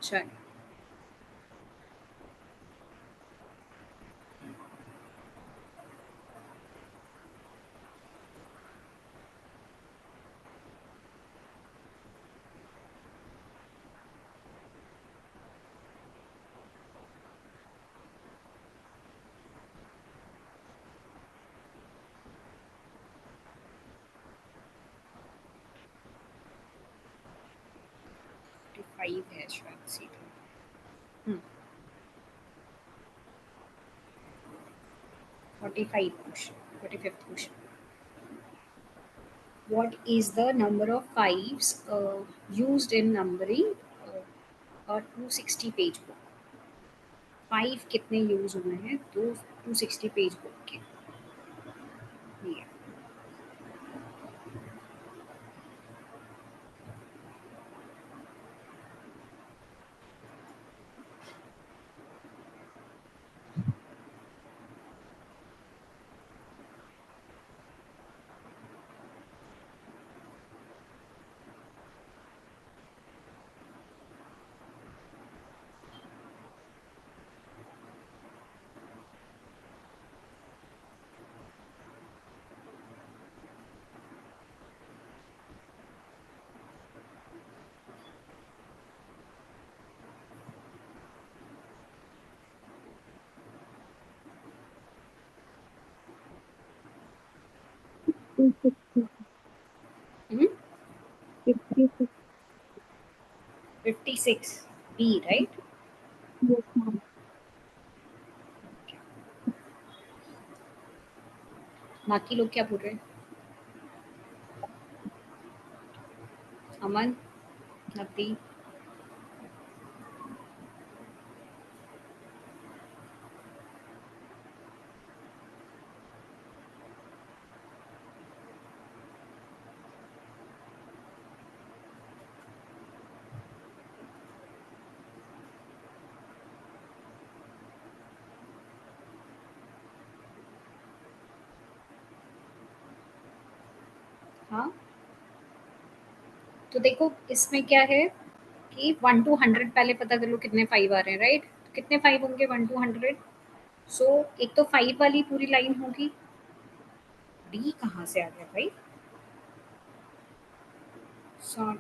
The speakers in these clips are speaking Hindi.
चल फाइव है शायद सीधा। 45 question, 45th question. What is the number of fives used in numbering a 260 page book? 5 कितने यूज हुए हैं तो 260 पेज बुक के? ये 260. 56. 56 B, right? Yes, ma'am. बाकी लोग क्या बोल रहे हैं? अमन, नबी, हाँ। तो देखो इसमें क्या है कि 1 to 100 पहले पता कर लो कितने 5 आ रहे हैं, राइट? कितने 5 होंगे 1 to 100? सो एक तो 5 वाली पूरी लाइन होगी। डी कहाँ से आ गया भाई? 60।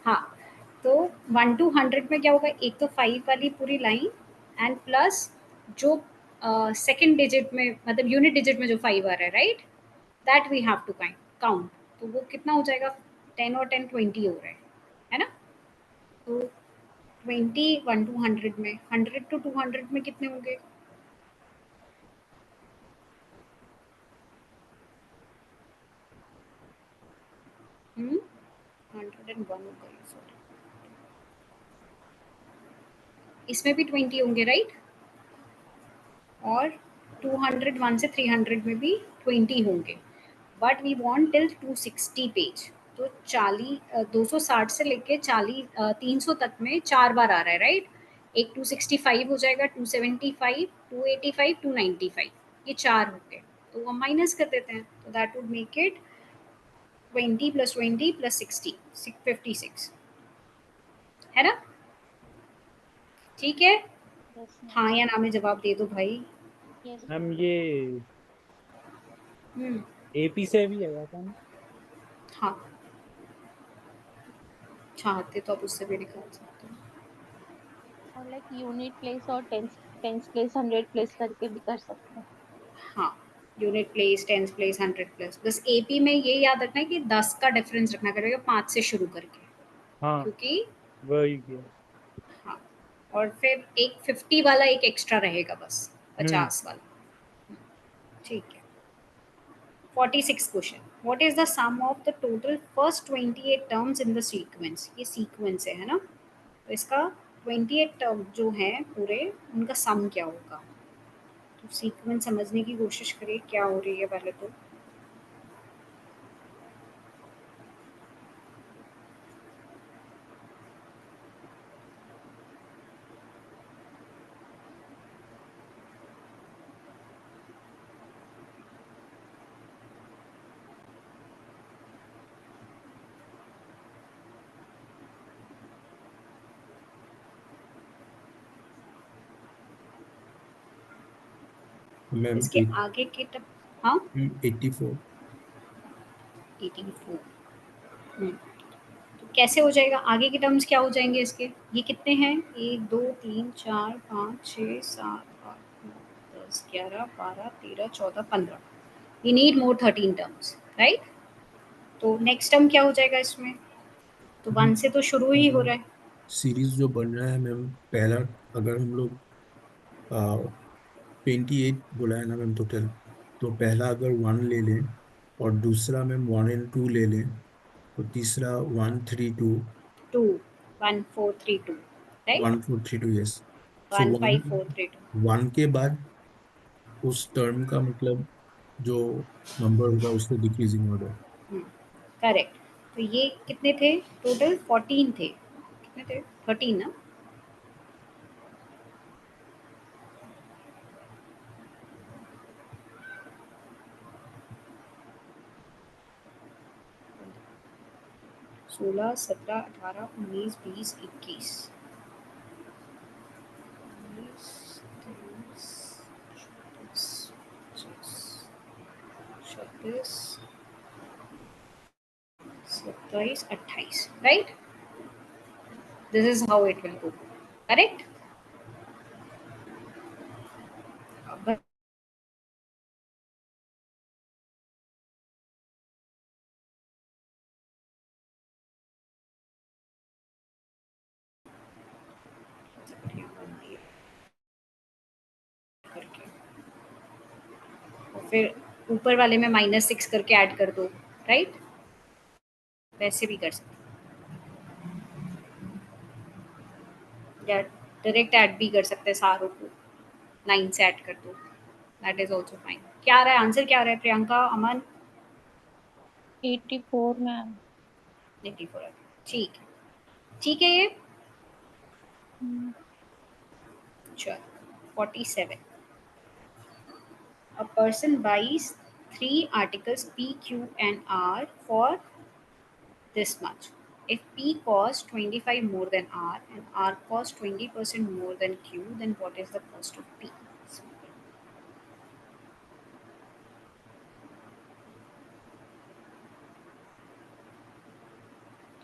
हाँ, तो 1 to 100 में क्या होगा, एक तो 5 वाली पूरी लाइन एंड प्लस जो सेकंड डिजिट में मतलब यूनिट डिजिट में जो 5 आ रहा है, right? That we have to count. तो वो कितना हो जाएगा? 10 और 10 20 हो रहा है ना? तो 20 1 to 100 में, 100 to 200 में कितने होंगे? हम्म 101 होगा ये, सॉरी। इसमें भी 20 होंगे, राइट? और 201 से 300 में भी 20 होंगे, but we want till 260 page. तो 260 से लेके 300 तक में 4 बार आ रहा है, राइट? एक 265 हो जाएगा, 275, 285, 295, ये 4 हो गए। तो हम माइनस कर देते हैं, तो that would make it 20 plus 20 plus 60, 56, है ना? ठीक है, Yes, ma'am. हाँ या ना में जवाब दे दो भाई। Yes, ma'am ma'am. ये हम्म एपी से भी है क्या? हाँ, चाहते तो आप उससे भी निकाल सकते हो। और लाइक यूनिट प्लेस और टेंस प्लेस 100 प्लेस करके भी कर सकते हैं. हाँ, unit place, tens place, 100 place. बस एपी में ये याद रखना है कि 10 का डिफरेंस रखना करेगा 5 से शुरू करके, हाँ क्योंकि वही किया। हाँ, और फिर एक 50 वाला एक एक्स्ट्रा रहेगा, बस 50 वाला। ठीक है। 46 question, what is the sum of the total first 28 terms in the sequence? ये सीक्वेंस है ना? तो इसका 28 टर्म जो है पूरे, उनका सम क्या होगा? तो सीक्वेंस समझने की कोशिश करिए क्या हो रही है पहले तो। मैम इसके आगे के टर्म, हाँ 84। 84। तो कैसे हो जाएगा, आगे के टर्म्स क्या हो जाएंगे इसके, ये कितने हैं, 1 2 3 4 5 6 7 8 9 10 11 12 13 14 15, we need more 13 terms, right. तो नेक्स्ट टर्म क्या हो जाएगा इसमें, तो 1 से तो शुरू ही हो रहा है। सीरीज जो बन रहा है मैम, पहला अगर हम लोग 28 बोला है ना मैम टोटल, तो पहला अगर 1 ले लें और दूसरा मैम 1 एंड 2 ले लें, तो तीसरा 1 3 2 2 1 4 3 2, राइट। 1 4 3 2, यस। सो 1 5 4 1 3 2। 1 के बाद उस टर्म का मतलब जो नंबर होगा उससे डिक्रीजिंग ऑर्डर। करेक्ट। तो ये कितने थे टोटल, 14 थे, कितने थे, 13 ना। सोलह 17 18 19 20 21 छब्बीस 27 28, right. This is how it will go, correct. करके और फिर ऊपर वाले में -6 करके ऐड कर दो, राइट। वैसे भी कर सकते या डायरेक्ट ऐड भी कर सकते हैं, सारों को 9 से ऐड कर दो, दैट इज ऑल्सो फाइन। क्या आ रहा है आंसर, क्या आ रहा है प्रियंका, अमन? 84 मैम। 84। ठीक है, ठीक है ये। चलो 47। A person buys 3 articles P, Q and R for this much. If P costs 25 more than R and R costs 20% more than Q, then what is the cost of P?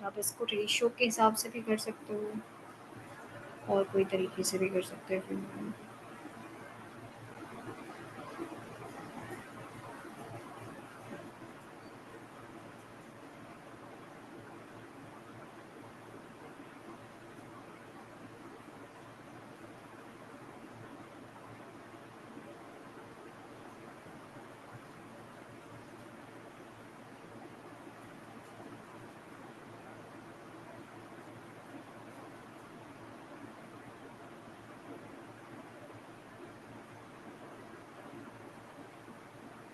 आप इसको रेशियो के हिसाब से भी कर सकते हो और कोई तरीके से भी कर सकते हो फिर।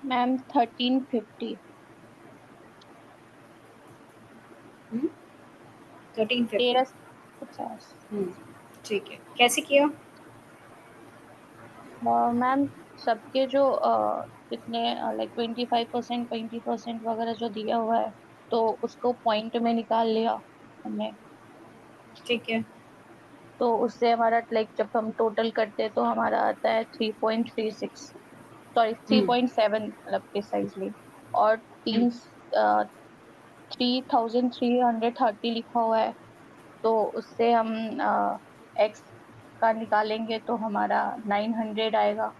मैम 1350। 1350। 1350। ठीक है, कैसे किया? मैम सबके जो कितने लाइक 25% 20% वगैरह जो दिया हुआ है, तो उसको पॉइंट में निकाल लिया हमने। ठीक है। तो उससे हमारा लाइक जब हम टोटल करते हैं तो हमारा आता है 3.36, सॉरी हम्म 3.7 मतलब प्रिसाइजली। और हम्म, तीन 3330 लिखा हुआ है, तो उससे हम एक्स का निकालेंगे तो हमारा 900 आएगा।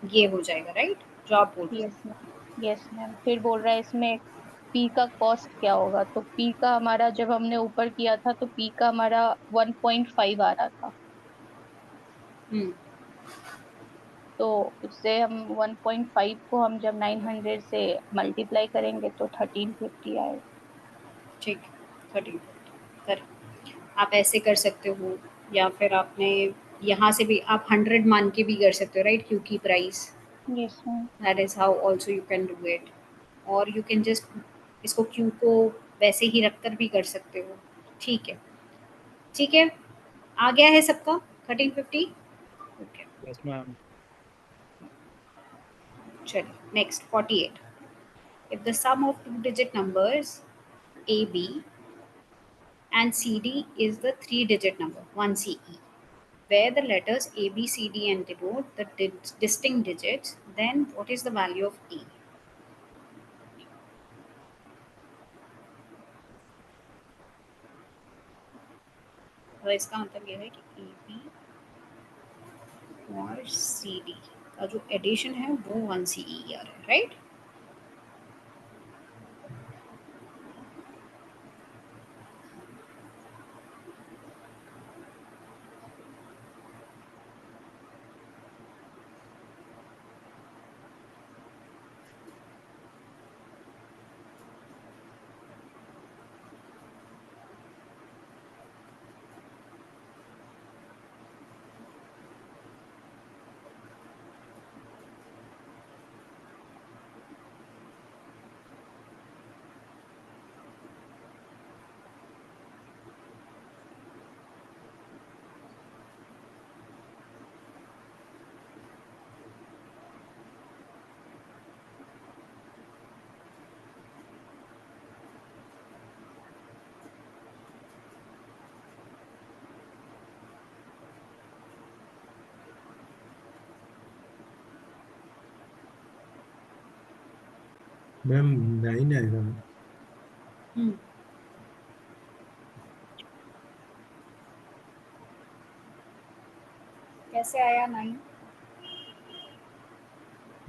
ये हो जाएगा, राइट, जो आप बोल रहे हो। Yes ma'am, yes ma'am. फिर बोल रहा है इसमें पी का कॉस्ट क्या होगा, तो पी का हमारा जब हमने ऊपर किया था तो पी का हमारा 1.5 आ रहा था, हम्म तो उससे हम 1.5 को हम जब 900 से मल्टीप्लाई करेंगे तो 1350 आएगा। ठीक, 1350 कर, आप ऐसे कर सकते हो या फिर आपने यहाँ से भी आप 100 मान के भी कर सकते हो, राइट, क्योंकि price, yes ma'am. That is how also you can do it. और यू कैन जस्ट इसको क्यू को वैसे ही रखकर भी कर सकते हो। ठीक है, ठीक है, आ गया है सबका 1350। Okay, yes ma'am. चलिए next 48। If the sum of 2 digit numbers AB and CD is the 3 digit number 1CE, where the letters A, B, C, D and denote the distinct digits, then what is the value of E? तो इसका मतलब ये है कि ए बी और सी डी का जो एडिशन है वो 1 CE आ रहा है, राइट? मैम 9 आएगा। कैसे आया 9?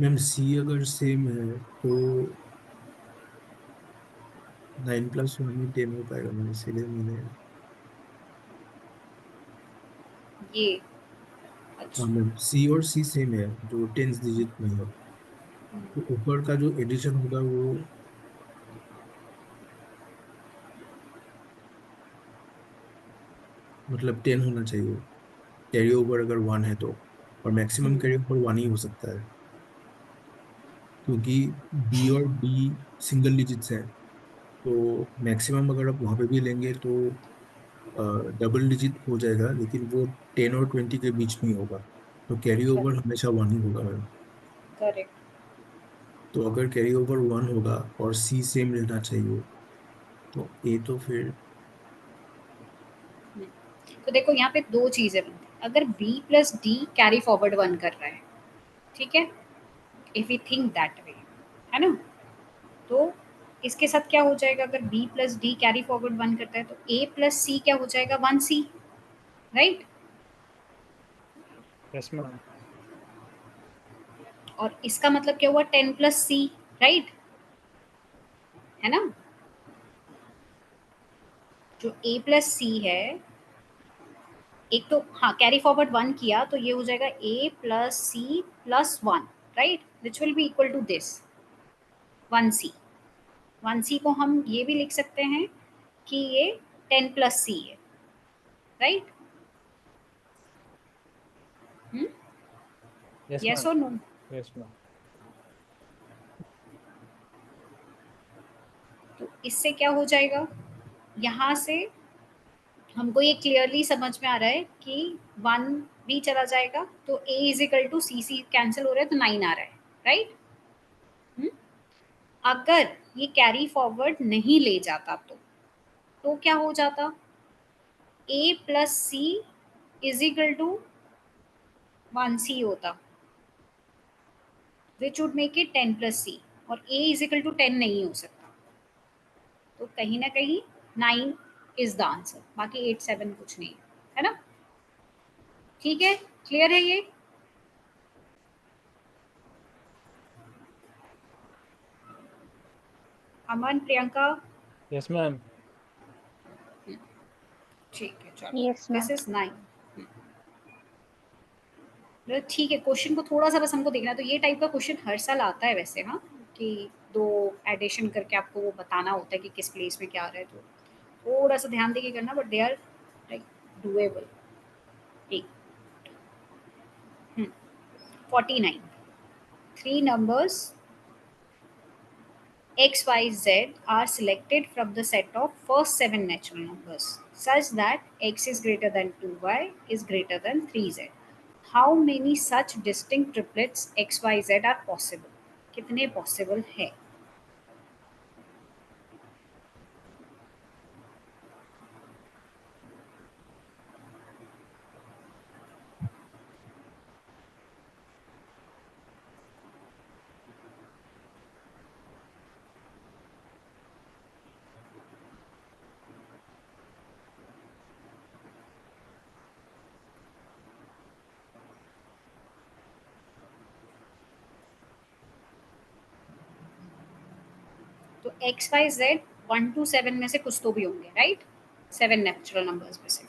मैम सी अगर सेम है तो 9 + 1 ही 10 हो पाएगा मैम, इसीलिए मैंने। ये हाँ अच्छा। मैम, सी और सी सेम है, जो 10 डिजिट में है। तो ऊपर का जो एडिशन होगा वो मतलब 10 होना चाहिए, कैरी ओवर अगर 1 है तो। और मैक्सिमम कैरी ओवर 1 ही हो सकता है, क्योंकि बी और डी सिंगल डिजिट्स है। तो मैक्सिमम अगर आप वहाँ पे भी लेंगे तो डबल डिजिट हो जाएगा, लेकिन वो 10 और 20 के बीच में ही होगा। तो कैरी ओवर हमेशा 1 ही होगा मैम। करेक्ट। तो अगर कैरी ओवर 1 होगा और सी सेम रहना चाहिए, तो ए तो फिर। तो देखो यहाँ पे दो चीजें बनती हैं। अगर B + D कैरी फॉरवर्ड 1 कर रहा है, ठीक है, if we think that way, है ना, तो इसके साथ क्या हो जाएगा? अगर B + D कैरी फॉरवर्ड 1 करता है तो A + C क्या हो जाएगा? 1C, right? Yes ma'am. और इसका मतलब क्या हुआ? 10 + C, राइट? है ना? जो A + C है, एक तो हाँ कैरी फॉरवर्ड 1 किया तो ये हो जाएगा A + C + 1, right, which will be equal to this 1C। 1C को हम ये भी लिख सकते हैं कि ये 10 + C है, राइट? Yes yes ma'am. और नो? Yes ma'am. तो इससे क्या हो जाएगा? यहाँ से हमको ये क्लियरली समझ में आ रहा है कि 1 भी चला जाएगा तो A = CC कैंसिल हो रहा है तो 9 आ रहा है, राइट? अगर ये कैरी फॉरवर्ड नहीं ले जाता तो क्या हो जाता? A + C = 1C होता, which would make it 10 + C, और A = 10 नहीं हो सकता। तो कहीं ना कहीं 9 इज द आंसर, बाकी 8 7 कुछ नहीं है ना? ठीक है, क्लियर है ये? अमन, प्रियंका? Yes ma'am. ठीक है, चलो, यस मैम। This is 9। ठीक है, क्वेश्चन को थोड़ा सा बस हमको देखना है। तो ये टाइप का क्वेश्चन हर साल आता है वैसे, हाँ, कि दो एडिशन करके आपको वो बताना होता है कि किस प्लेस में क्या आ रहा है। तो थोड़ा सा ध्यान देके करना, but they are like doable. ठीक, 49, 3 numbers x, y, z are selected from the set of first 7 natural numbers such that x is greater than 2y is greater than 3z. How many such distinct triplets x, y, z are possible? कितने possible है? तो एक्स वाई जेड 1 to 7 में से कुछ तो भी होंगे, राइट? 7 नेचुरल नंबर्स में से,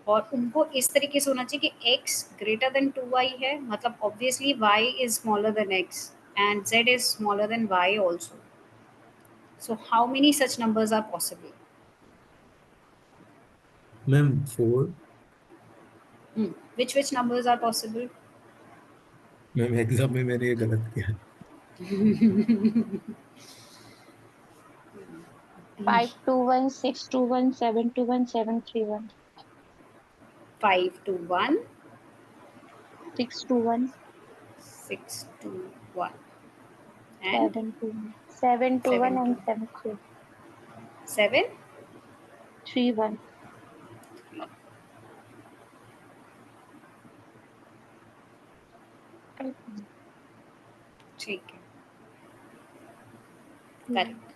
और उनको इस तरीके से होना चाहिए कि x ग्रेटर देन 2y है, मतलब obviously y is smaller than x and z is smaller than y also. So how many such numbers are possible? Ma'am 4. Which numbers are possible? Ma'am exam में मैंने ये गलत किया. 521, 621, 721, 731, 5 to 1, 621, 6 to 1 and 721, 721 and 731. 7. ठीक है, करेक्ट.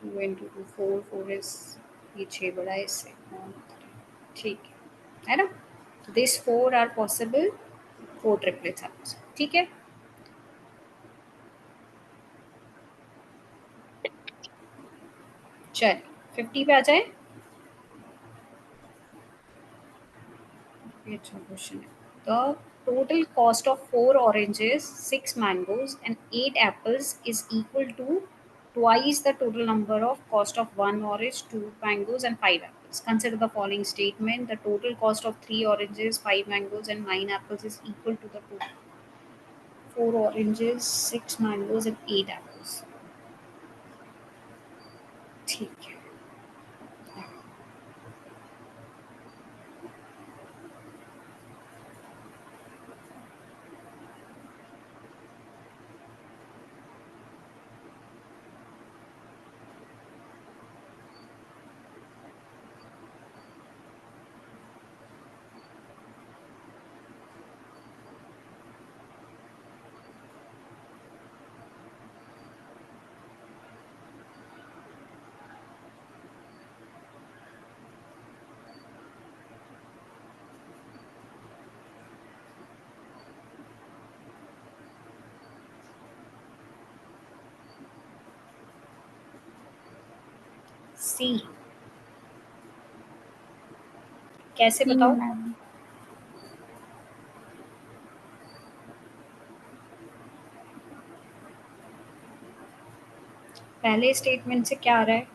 2 into 2 4, 4 is ये 6 बड़ा है इससे. ठीक है ना? This 4 are possible, 4 triplets are possible. ठीक है, चल 50 पे आ जाए. ये अच्छा क्वेश्चन है. The total cost of 4 oranges, 6 mangoes and 8 apples is equal to twice the total number of cost of 1 orange, 2 mangoes and 5 apples. Consider the following statement: the total cost of 3 oranges, 5 mangoes and 9 apples is equal to the total 4 oranges, 6 mangoes and 8 apples. ठीक है. सी कैसे बताओ? पहले स्टेटमेंट से क्या आ रहा है?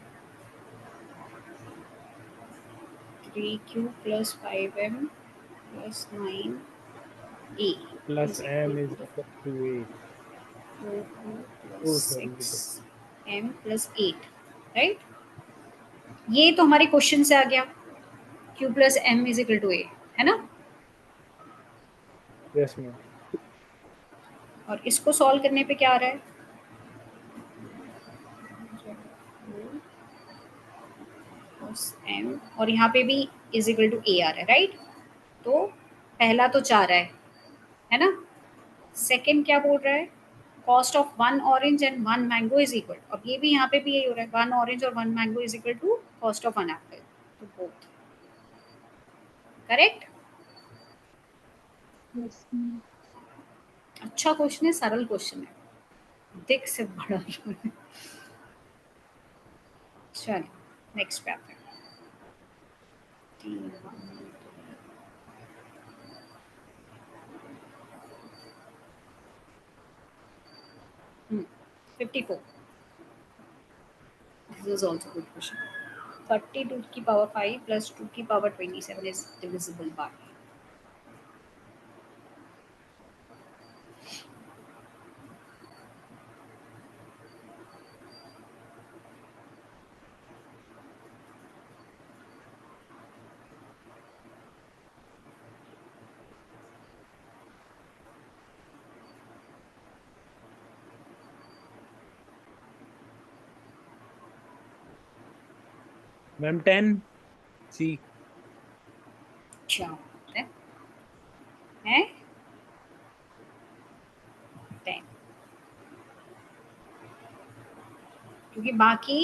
3q plus 5m plus 9a plus is m equal is to equal to 8. 4q Oh, plus sorry. 6m plus 8, right? ये तो हमारे क्वेश्चन से आ गया, q plus m is equal to a, है ना? Yes, ma'am. और इसको सॉल्व करने पे क्या आ रहा है? m और यहाँ पे भी इज इक्वल टू a आ रहा है, राइट? तो पहला तो 4 है ना? सेकंड क्या बोल रहा है? Cost of 1 orange and 1 mango is equal. अब ये भी यहाँ पे भी यही हो रहा है, 1 ऑरेंज और 1 mango is equal to cost of 1 apple. तो बोथ करेक्ट. अच्छा क्वेश्चन है, सरल क्वेश्चन है, दिख से बड़ा. चल नेक्स्ट पे आते हैं. 54. This is also good question. 32 की power 5 plus 2 की power 27 is divisible by. Ma'am, 10. C. क्या होता है? 10. क्योंकि बाकी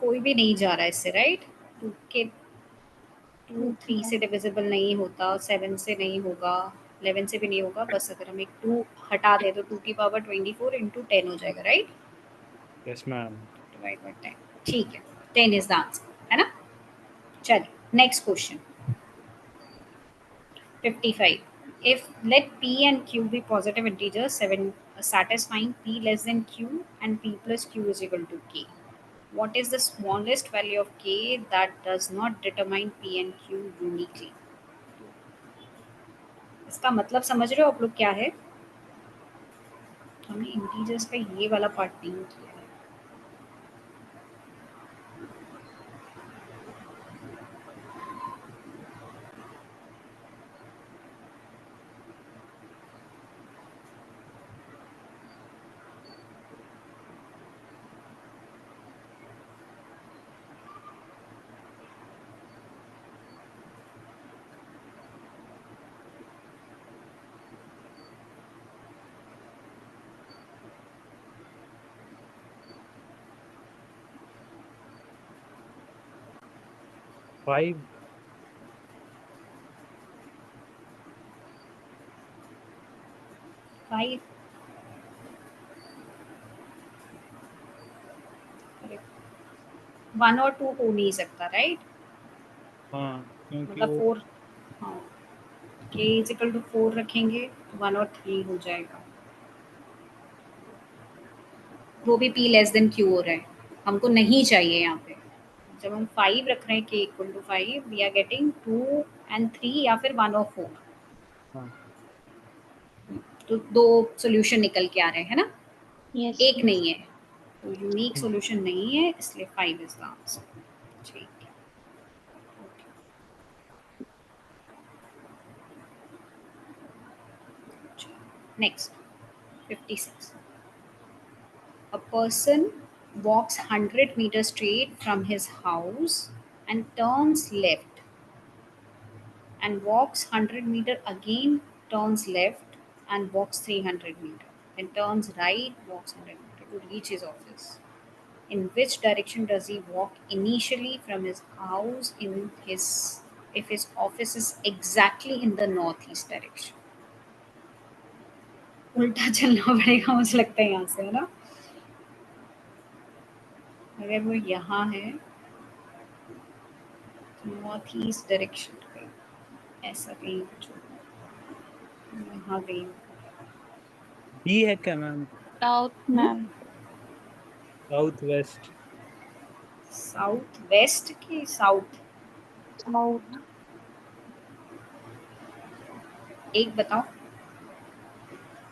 कोई भी नहीं जा रहा है इससे, राइट? 2 3 से डिविजिबल नहीं होता, 7 से नहीं होगा, 11 से भी नहीं होगा, बस अगर हम एक 2 हटा दे तो 2 की पावर 24 इंटू 10 हो जाएगा, right? Yes, ma'am. Divide by 10, ठीक है, 10 इज द आंसर, है ना? चलिए next question 55. If let p and q be positive integers 7 satisfying p less than q and p plus q is equal to k, what is the smallest value of k that does not determine p and q uniquely? इसका मतलब समझ रहे हो आप लोग क्या है? हमने इंटीजर्स का ये वाला पार्ट नहीं किया है। Five. 5, 1 और 2 हो नहीं सकता, राइट? हाँ, क्योंकि मतलब वो 4, हाँ, k इज इक्वल टू 4 रखेंगे तो 1 और 3 हो जाएगा, वो भी p लेस देन q हो रहा है, हमको नहीं चाहिए यहाँ पे। जब हम 5 रख रहे हैं k equal to 5, we are getting 2 and 3 या फिर 1 और 4, हाँ तो 2 सॉल्यूशन निकल के आ रहे हैं, है ना? यस एक नहीं है, तो यूनिक हम्म, सॉल्यूशन नहीं है, इसलिए 5 इज द आंसर। ठीक है, next 56. A person walks 100 meters straight from his house and turns left and walks 100 meter again, turns left and walks 300 meter, then turns right, walks 100 meter to reach his office. In which direction does he walk initially from his house in his if his office is exactly in the northeast direction? उल्टा चलना पड़ेगा मुझे लगता है यहाँ से, है ना? अगर वो यहाँ है नॉर्थ ईस्ट डायरेक्शन पे, ऐसा कहीं कुछ होगा, यहाँ कहीं बी है क्या ma'am? South ma'am. South west. South west की साउथ, साउथ। एक बताओ।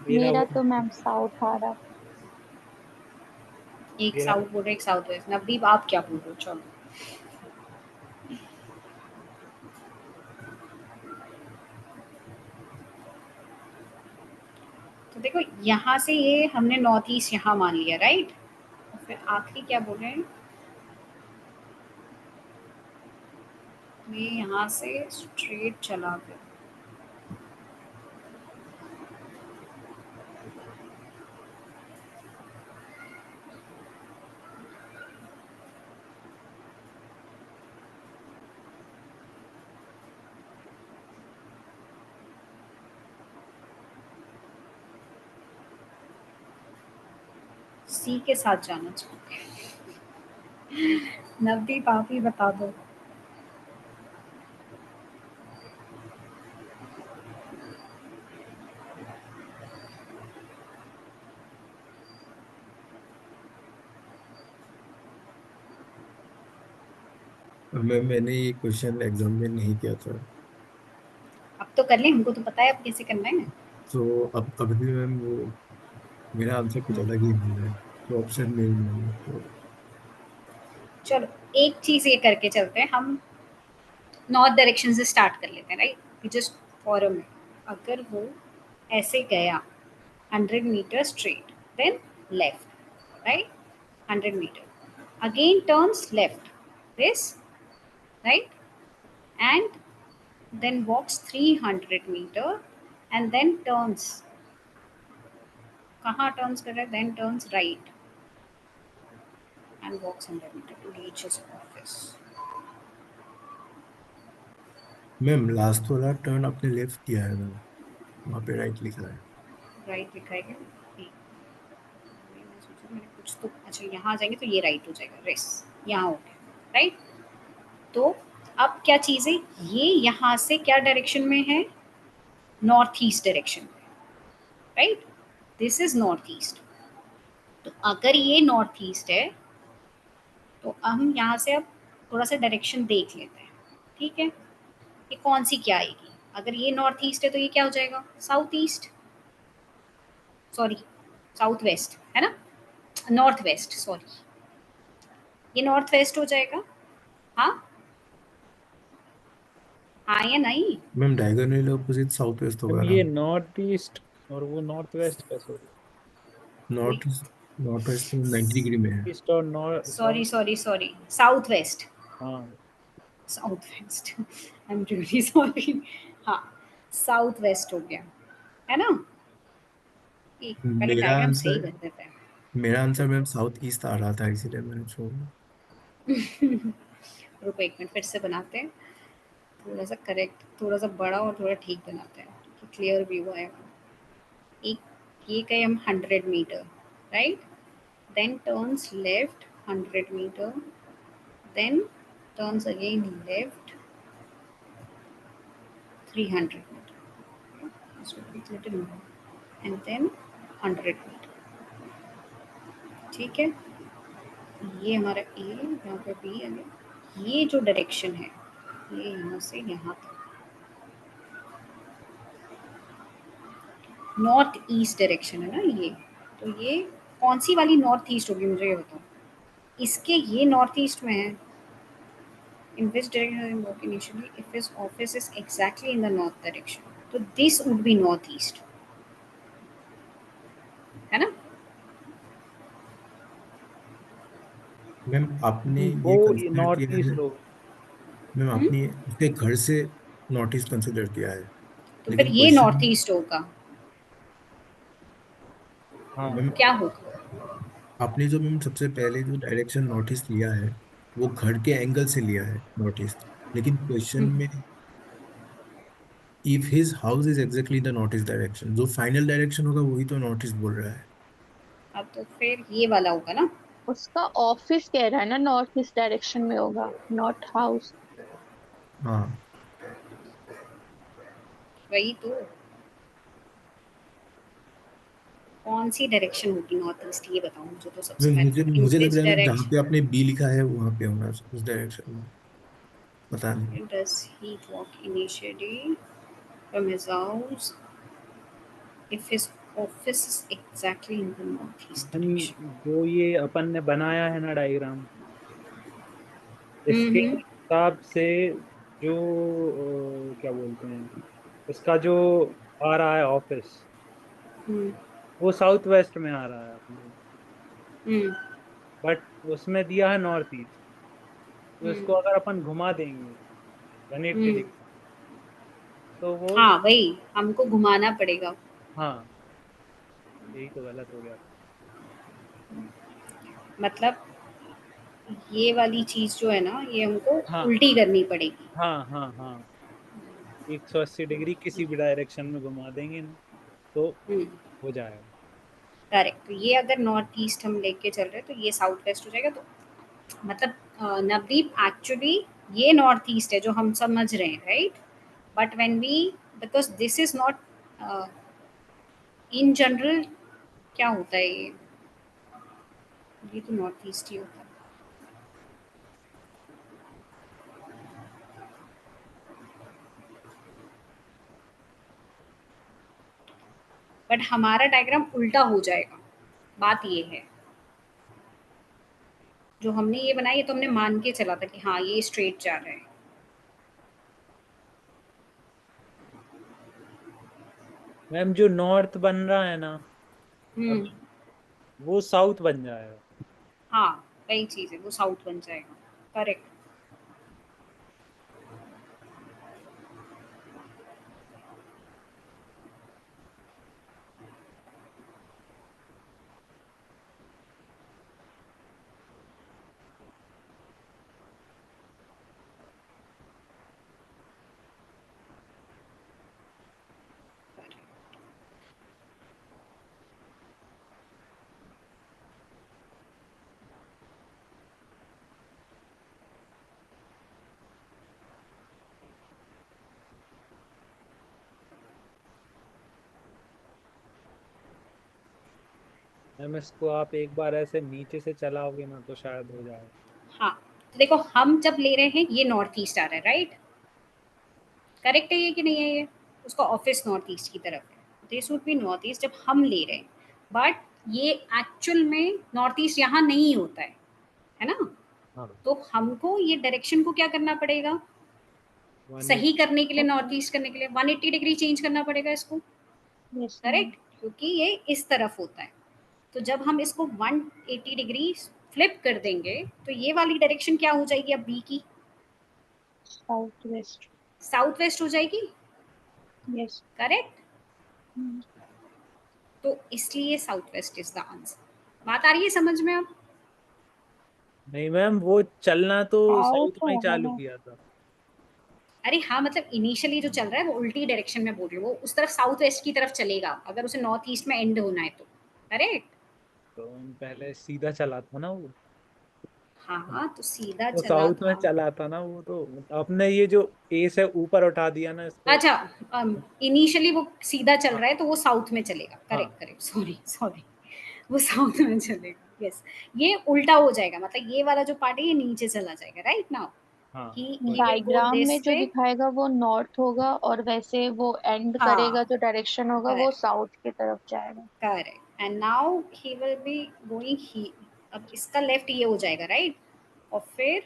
मेरा मेरा वो तो मैम साउथ आ रहा। एक मेरा साउथ बोल रहे, एक साउथ वेस्ट। नवदीप आप क्या बोल रहे हो? चलो तो देखो, यहाँ से ये हमने नॉर्थ ईस्ट यहाँ मान लिया, राइट? और फिर आखिरी क्या बोल रहे हैं? ये यहाँ से स्ट्रेट चला गया, सी के साथ जाना चाहते हैं। नवदीप आप ही बता दो। मैंने ये क्वेश्चन एग्जाम में नहीं किया था, अब तो कर लें, हमको तो पता है अब कैसे करना है। तो अब अभी मैम वो मेरा आंसर कुछ अलग ही मिल रहा है, तो ऑप्शन में ही नहीं है, तो चलो एक चीज ये करके चलते हैं, हम नॉर्थ डायरेक्शन से स्टार्ट कर लेते हैं, right? Just for a minute, अगर वो ऐसे गया 100 metre straight, then left, right? 100 metre again turns left, this, right? And then walks 300 meter and then turns, कहाँ turns कर रहा है? then turns right and walks 100 meter to reach his office. Ma'am last वाला टर्न आपने लेफ्ट किया है मैम, वहाँ पे राइट लिखा है। राइट लिखा है क्या? एक, मैं सोचा मैंने कुछ तो, अच्छा यहाँ आ जाएंगे तो ये राइट हो जाएगा, रेस यहाँ हो गया, राइट। तो अब क्या चीज़ है, ये यहाँ से क्या डायरेक्शन में है, नॉर्थ ईस्ट डायरेक्शन में, right. This is north east. तो अगर ये नॉर्थ ईस्ट है तो हम यहाँ से अब थोड़ा सा डायरेक्शन देख लेते हैं, ठीक है। ये कौन सी क्या आएगी, अगर ये नॉर्थ ईस्ट है तो ये क्या हो जाएगा, south east, sorry south waste है ना, नॉर्थ वेस्ट, सॉरी ये नॉर्थ वेस्ट हो जाएगा। हाँ हाँ या नहीं? Ma'am diagonal opposite south west ma'am होगा ना। ये नॉर्थ ईस्ट और वो नॉर्थ वेस्ट कैसे हो नॉर्थ नॉर्थ वेस्ट में 90 डिग्री में है। ईस्ट और north sorry south? Sorry sorry, south west, हाँ south west I am really sorry. हाँ साउथ वेस्ट हो गया, है ना। एक पहले मेरा डायग्राम सही आंसर कर देते हैं। मेरा आंसर मैम साउथ ईस्ट आ रहा था, इसीलिए मैंने छोड़ दिया। रुको एक मिनट, फिर से बनाते हैं, थोड़ा सा करेक्ट, थोड़ा सा बड़ा और थोड़ा ठीक बनाते हैं कि क्लियर व्यू आएगा। एक ये कहे हम 100 metre, right, then turns left 100 metre, then turns again left 300 metre, little more, and then 100 metre, ठीक है। ये हमारा ए, यहाँ पे बी है, ये जो डायरेक्शन है ये यहाँ से यहाँ तक नॉर्थ ईस्ट डायरेक्शन है ना ये। तो ये कौन सी वाली नॉर्थ ईस्ट होगी, मुझे ये बताओ। इसके ये नॉर्थ ईस्ट में है, in which direction work initially if his office is exactly in the north direction, तो this would be north east, है ना। मैम आपने वो ये कंसिडर नॉर्थ किया है। ईस्ट होगा। मैम हम्म, आपने उसके घर से नॉर्थ ईस्ट कंसिडर किया है, तो फिर लेकिन ये नॉर्थ क्वेश्चन ईस्ट होगा, हाँ मैम क्या होगा। आपने जो मैम सबसे पहले जो डायरेक्शन नॉर्थ ईस्ट लिया है वो घर के एंगल से लिया है नॉर्थ ईस्ट, लेकिन क्वेश्चन हम्म, में if his house is exactly the north east direction, जो फाइनल डायरेक्शन होगा वही तो नॉर्थ ईस्ट बोल रहा है। अब तो फिर ये वाला होगा ना। उसका ऑफिस कह रहा है ना नॉर्थ ईस्ट डायरेक्शन में होगा, नॉट हाउस। हाँ वही तो, कौन सी डायरेक्शन होगी नॉर्थ ईस्ट, ये बताओ मुझे तो सबसे मैम मुझे पहले, इन मुझे लग विच रहा है मैम जहाँ डायरेक्शन पे आपने बी लिखा है वहाँ पे होना उस डायरेक्शन में, पता नहीं। does he walk initially from his house if his office is exactly in the northeast हम direction? जो ये अपन ने बनाया है ना डायग्राम, इसके हम्म हिसाब से जो क्या बोलते हैं, इसका जो आ रहा है ऑफिस, हम्म वो साउथ वेस्ट में आ रहा है अपने, हम्म बट उसमें दिया है नॉर्थ ईस्ट। तो हम्म इसको अगर अपन घुमा देंगे 180 हम्म, डिग्री, तो वो, हाँ वही हमको घुमाना पड़ेगा। हाँ यही तो गलत हो गया। मतलब ये वाली चीज जो है ना, ये हमको हाँ उल्टी करनी पड़ेगी। हाँ हाँ हाँ, 180 डिग्री किसी भी डायरेक्शन में घुमा देंगे ना, तो हम्म, हो जाएगा। करेक्ट। तो ये अगर नॉर्थ ईस्ट हम लेके चल रहे हैं तो ये साउथ वेस्ट हो जाएगा। तो मतलब नवदीप एक्चुअली ये नॉर्थ ईस्ट है जो हम समझ रहे हैं, right. But when we, because this is not in general, क्या होता है ये तो नॉर्थ ईस्ट ही होता है। बट हमारा डायग्राम उल्टा हो जाएगा, बात ये है। जो हमने ये बनाई है तो हमने मान के चला था कि हाँ ये स्ट्रेट जा रहा है। मैम जो नॉर्थ बन रहा है ना हम्म, अभी, वो साउथ बन जाएगा। हाँ वही चीज़ है, वो साउथ बन जाएगा, करेक्ट। मैम इसको आप एक बार ऐसे नीचे से चलाओगे ना तो शायद हो जाए। हाँ, तो देखो हम जब ले रहे हैं ये नॉर्थ ईस्ट आ रहा है, राइट? करेक्ट है ये कि नहीं है ये? उसका ऑफिस नॉर्थ ईस्ट की तरफ है, this would be north east जब हम ले रहे हैं। बट ये एक्चुअल में नॉर्थ ईस्ट यहाँ नहीं होता है ना? हाँ, तो हमको ये डायरेक्शन को क्या करना पड़ेगा? 180। सही करने के लिए, नॉर्थ ओके। ईस्ट करने के लिए 180 डिग्री चेंज करना पड़ेगा इसको, यस मैम। करेक्ट? क्योंकि ये इस तरफ होता है। तो जब हम इसको 180 डिग्री फ्लिप कर देंगे तो ये वाली डायरेक्शन क्या हो जाएगी अब बी की? South west. साउथ वेस्ट हो जाएगी, यस। करेक्ट? तो इसलिए south west is the answer. बात आ रही है समझ में अब? नहीं मैम, वो चलना तो आओ साउथ तो में ही है चालू ना। किया था। अरे हाँ, मतलब इनिशियली जो चल रहा है वो उल्टी डायरेक्शन में बोल रही हूँ, वो उस तरफ साउथ वेस्ट की तरफ चलेगा अगर उसे नॉर्थ ईस्ट में एंड होना है तो, करेक्ट? तो पहले सीधा चला था ना वो। हाँ हाँ, तो सीधा वो चला साउथ में था। चला था ना वो, तो आपने ये जो एस है ऊपर उठा दिया ना इसको। अच्छा, इनिशियली वो सीधा चल हाँ रहा है तो वो साउथ में चलेगा, हाँ करेक्ट करेक्ट, सॉरी सॉरी, वो साउथ में चलेगा, यस। ये उल्टा हो जाएगा, मतलब ये वाला जो पार्ट है ये नीचे चला जाएगा, राइट? नाउ हाँ, ही विल गो डायग्राम में दिस जो वे, दिखाएगा वो नॉर्थ होगा और वैसे वो एंड करेगा हाँ, जो डायरेक्शन होगा वो करेक्ट साउथ की तरफ जाएगा। Correct. And now he will be going he, अब इसका लेफ्ट ये हो जाएगा, राइट? और फिर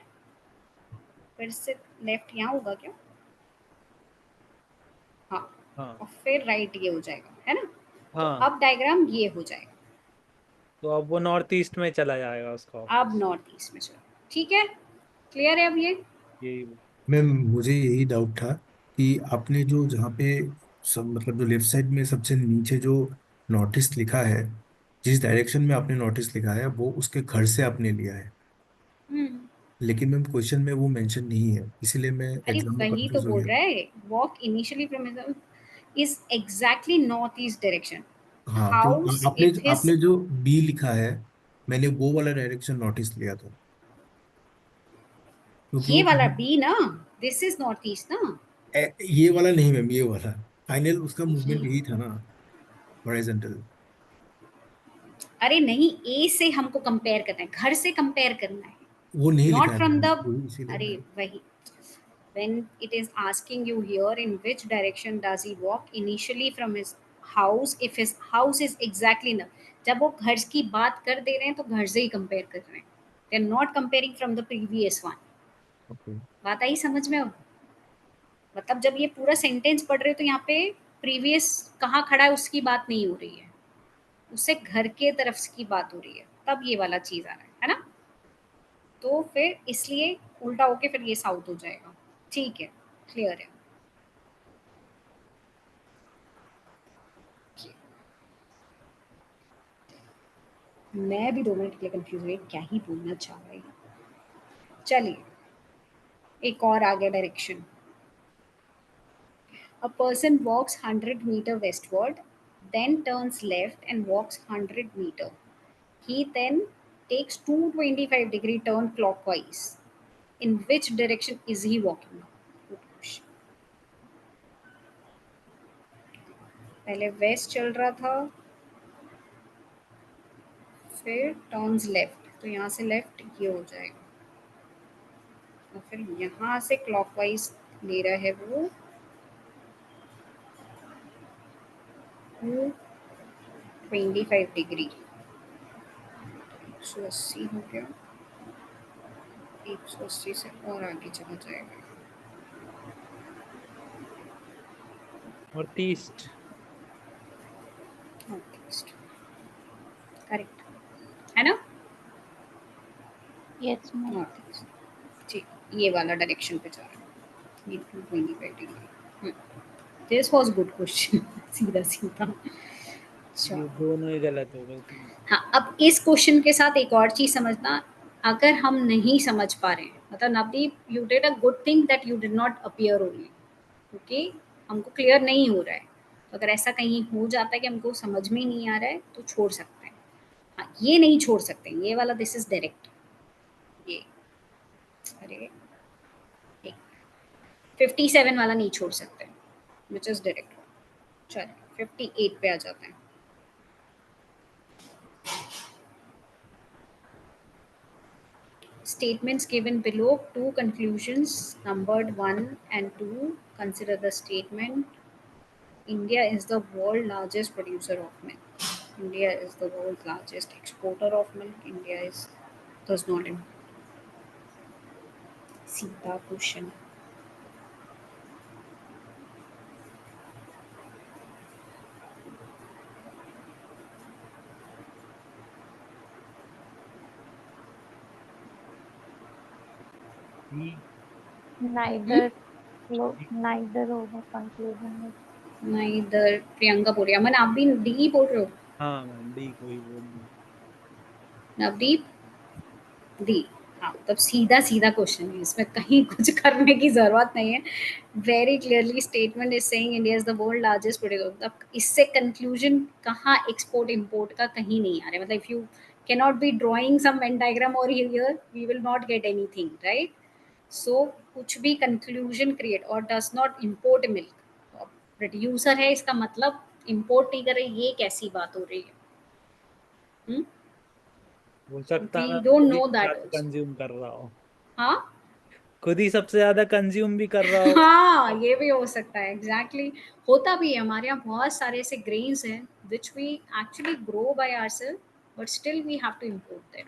से लेफ्ट यहाँ होगा क्या? हाँ, हाँ, और फिर राइट ये हो जाएगा, है ना? तो हाँ। अब डायग्राम ये हो जाएगा, तो अब वो नॉर्थ ईस्ट में चला जाएगा उसका अब ऑफिस। नॉर्थ ईस्ट में चलो, ठीक है? क्लियर है अब ये? यही। मैम मुझे यही डाउट था कि आपने जो जहाँ पे सब मतलब जो लेफ्ट साइड में सबसे नीचे जो नोटिस लिखा है, जिस डायरेक्शन में आपने नोटिस लिखा है वो उसके घर से आपने लिया है, हम्म, लेकिन मैम क्वेश्चन में वो मेंशन नहीं है, इसीलिए मैं अरे एग्जाम में वही तो कंफ्यूज हो बोल गया। रहा है, walk initially from is exactly north east direction, हाँ तो हाउस आपने इफ हिज, आपने जो बी लिखा है, मैंने वो वाला डायरेक्शन नोटिस लिया था, क्योंकि ये वो वाला बी ना, दिस इज नॉर्थ ईस्ट ना। ये वाला नहीं मैम, ये वाला फाइनल उसका मूवमेंट ये, यही था ना, हॉरिजॉन्टल। अरे नहीं, ए से हमको कंपेयर करना है, घर से कंपेयर करना है, वो नहीं लिखा नॉट है फ्रॉम मैम, द, वही इसीलिए अरे मैं। वही, when it is asking you here in which direction does he walk initially from his house if his house is exactly ना, जब वो घर की बात कर दे रहे हैं तो घर से ही कंपेयर कर रहे हैं, they are not comparing from the previous one. Okay. बात आई समझ में अब? मतलब जब ये पूरा सेंटेंस पढ़ रहे हो तो यहाँ पे प्रीवियस कहाँ खड़ा है उसकी बात नहीं हो रही है, उससे घर के तरफ की बात हो रही है, तब ये वाला चीज आ रहा है ना? तो फिर इसलिए उल्टा होके फिर ये साउथ हो जाएगा, ठीक है? क्लियर है? मैं भी 2 मिनट के लिए कंफ्यूज हुई क्या ही बोलना चाह रही हूँ। चलिए, एक और आ गया direction. A person walks 100 metre westward, then turns left and walks 100 meter. He then takes 225-degree turn clockwise. In which direction is he walking? Good question. पहले वेस्ट चल रहा था, फिर टर्न्स लेफ्ट, तो यहाँ से लेफ्ट ये हो जाएगा, और फिर यहाँ से क्लॉकवाइज ले रहा है वो 225 डिग्री, 180 हो गया, 180 से और आगे चला जाएगा, north east. North east, correct है ना? Yes ma'am. नॉर्थ ईस्ट, ठीक, ये वाला डायरेक्शन पे जा रहा है, ये 225 degree. This was good question सीधा सीधा। ये चलो, दोनों ही गलत हो गए थे। हाँ, अब इस क्वेश्चन के साथ एक और चीज समझना, अगर हम नहीं समझ पा रहे हैं, मतलब Navdeep you did a good thing that you did not appear only, क्योंकि हमको क्लियर नहीं हो रहा है, तो अगर ऐसा कहीं हो जाता है कि हमको समझ में ही नहीं आ रहा है तो छोड़ सकते हैं। हाँ, ये नहीं छोड़ सकते, ये वाला दिस इज डायरेक्ट, ये, अरे 57 वाला नहीं छोड़ सकते, विच इज डायरेक्ट। चलिए 58 पे आ जाते हैं। Statements given below, two conclusions numbered 1 and 2. Consider the statement. India is the world largest producer of milk. India is the world's largest exporter of milk. India is does not सीधा क्वेश्चन. E, neither neither होगा कंक्लूजन में. नहीं, इधर प्रियंका बोल रही है. अमन आप भी डी बोल रहे हो? हाँ मैम, डी कोई बोल दो. नवदीप डी. हाँ, तब सीधा सीधा क्वेश्चन है, इसमें कहीं कुछ करने की जरूरत नहीं है. Very clearly statement is saying India is the world largest producer. अब इससे कंक्लूजन कहाँ एक्सपोर्ट इंपोर्ट का कहीं नहीं आ रहा है. मतलब if you can not be drawing some Venn diagram और here we will not get anything, right? So कुछ भी कंक्लूजन क्रिएट और does not import milk. Producer है इसका मतलब इम्पोर्ट नहीं कर रहे, ये कैसी बात हो रही है? हो सकता है वी मैं डोंट खुद ही नो दैट ज्यादा आल्सो. कंज्यूम कर रहा हूँ. हाँ, खुद ही सबसे ज्यादा कंज्यूम भी कर रहा हूँ. हाँ, ये भी हो सकता है. एग्जैक्टली होता भी है. हमारे यहाँ बहुत सारे ऐसे ग्रेन्स हैं which we actually grow by ourself, but still we have to import them.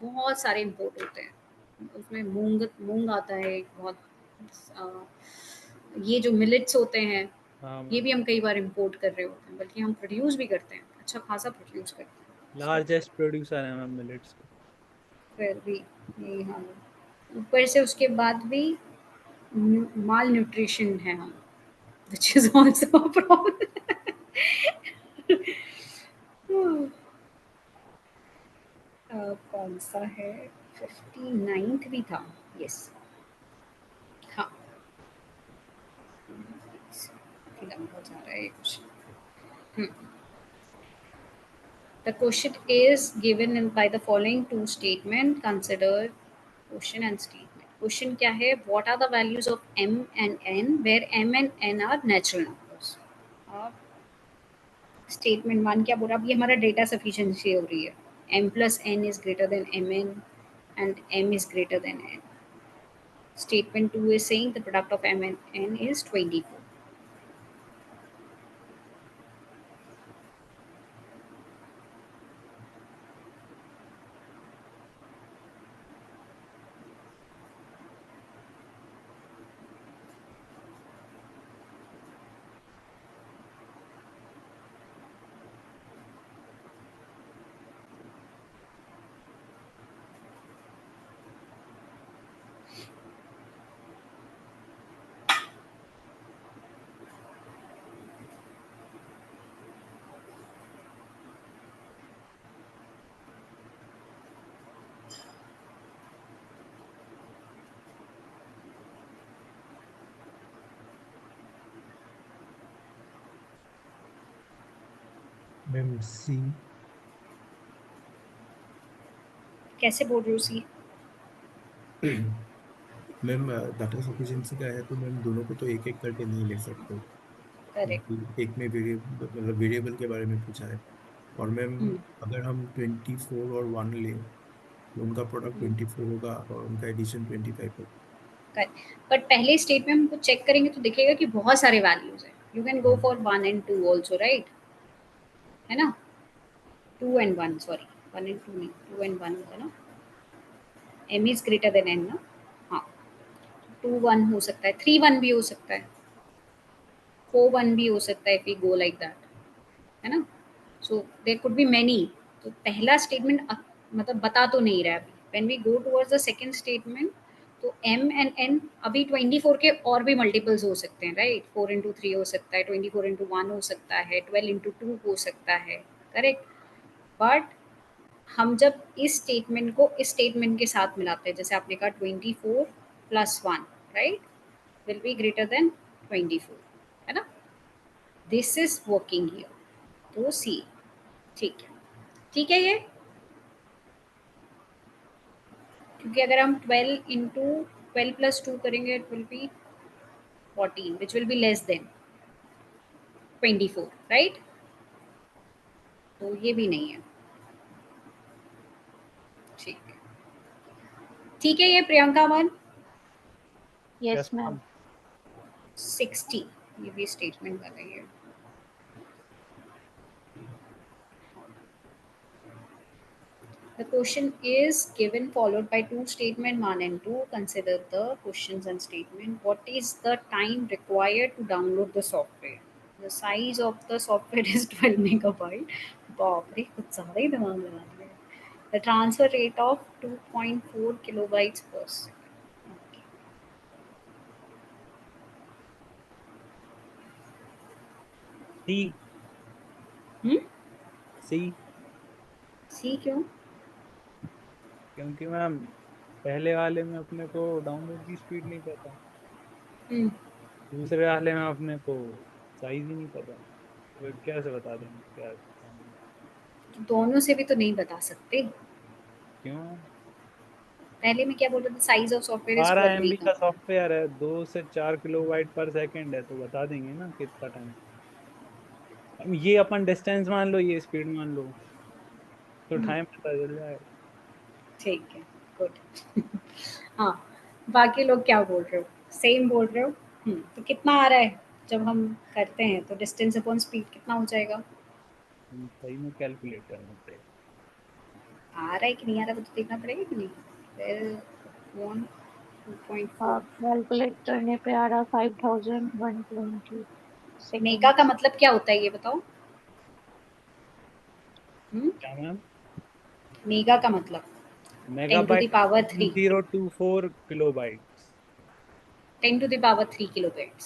बहुत सारे इम्पोर्ट होते हैं. उसमें मूंग मूंग आता है एक बहुत. अ, ये जो मिलेट्स होते हैं हाँ ये मैम, भी हम कई बार इम्पोर्ट कर रहे होते हैं, बल्कि हम प्रोड्यूस भी करते हैं. अच्छा खासा प्रोड्यूस करते हैं. So, लार्जेस्ट प्रोड्यूसर है मैम मिलेट्स के. फिर भी यही हाल है. ऊपर से उसके बाद भी माल न्यूट्रिशन है हम, which is also a problem. कौन सा है? 59th भी था. यस, हाँ. लंबा जा रहा है ये question. The question is given by the following two statement. Consider question and statement. Question क्या है? What are the values of m and n where m and n are natural numbers? अब statement वन क्या बोल रहा है? अब ये हमारा data sufficiency हो रही है. m plus n is greater than mn and m is greater than n. Statement 2 is saying the product of m and n is 24. Ma'am सी. कैसे बोल रहे हो सी? मैम डाटा सफिशिएंसी का है तो मैम दोनों को तो एक एक करके नहीं ले सकते, करेक्ट. क्योंकि एक में वेरिएबल मतलब वेरिएबल के बारे में पूछा है. और मैम अगर हम 24 और 1 लें तो उनका प्रोडक्ट 24 होगा और उनका एडिशन 25 होगा. बट पहले स्टेट में हमको चेक करेंगे तो दिखेगा कि बहुत सारे वैल्यूज हैं. You can go for 1 and 2 also, right? है ना? 2 and 1, सॉरी 1 and 2 नहीं, 2 and 1 होगा ना. m is greater then n ना. हाँ, 2 1 हो सकता है, 3 1 भी हो सकता है, 4 1 भी हो सकता है. If we go like that, है ना? So there could be many. तो पहला स्टेटमेंट मतलब बता तो नहीं रहा है अभी. When we go towards the second statement तो m एंड n अभी 24 के और भी मल्टीपल्स हो सकते हैं, राइट? 4 इंटू 3 हो सकता है, 24 इंटू 1 हो सकता है, 12 इंटू 2 हो सकता है, करेक्ट? बट हम जब इस स्टेटमेंट को इस स्टेटमेंट के साथ मिलाते हैं, जैसे आपने कहा 24 plus 1, right, will be greater than 24, है ना? This is working here. तो सी. ठीक है, ठीक है ये. क्योंकि अगर हम 12 इंटू 12 प्लस 2 करेंगे it will be 14 which will be less than 24, right? तो ये भी नहीं है. ठीक है. ठीक है ये प्रियंका वन यस मैम। 60 ये भी स्टेटमेंट कर रही है. The question is given followed by two statement 1 and 2. Consider the questions and statement. What is the time required to download the software? The size of the software is 12 megabyte. बाप रे कुछ ज़्यादा ही दिमाग लगा दिया. The transfer rate of 2.4 kilobytes per second. Okay. C C C क्यों? क्योंकि मैम पहले वाले में अपने को डाउनलोड की स्पीड नहीं पता, हम्म. दूसरे वाले में अपने को साइज ही नहीं पता, तो कैसे बता देंगे क्या दोनों से भी तो नहीं बता सकते. क्यों? पहले में क्या बोल रहे थे? Size of software is 12 12 MB का मेगा. सॉफ्टवेयर है, 2 से 4 किलोबाइट पर सेकंड है, तो बता देंगे ना कितना टाइम. ये अपन डिस्टेंस मान लो, ये स्पीड मान लो, तो टाइम पता चल जाएगा. ठीक है, गुड. हाँ, बाकी लोग क्या बोल रहे हो? सेम बोल रहे हो? तो कितना आ रहा है जब हम करते हैं तो डिस्टेंस अपॉन स्पीड कितना हो जाएगा? सही में कैलकुलेट करना पड़ेगा. आ रहा है कि नहीं आ रहा है वो तो देखना पड़ेगा कि नहीं. फिर 1 2.4 कैलकुलेट करने पे आ रहा 5120 मेगा सेकेंड। का मतलब क्या होता है ये बताओ? क्या मैम? मेगा का मतलब 10 to the megabyte power 3. 1024 kilobyte. 10 to the power 3 kilobytes.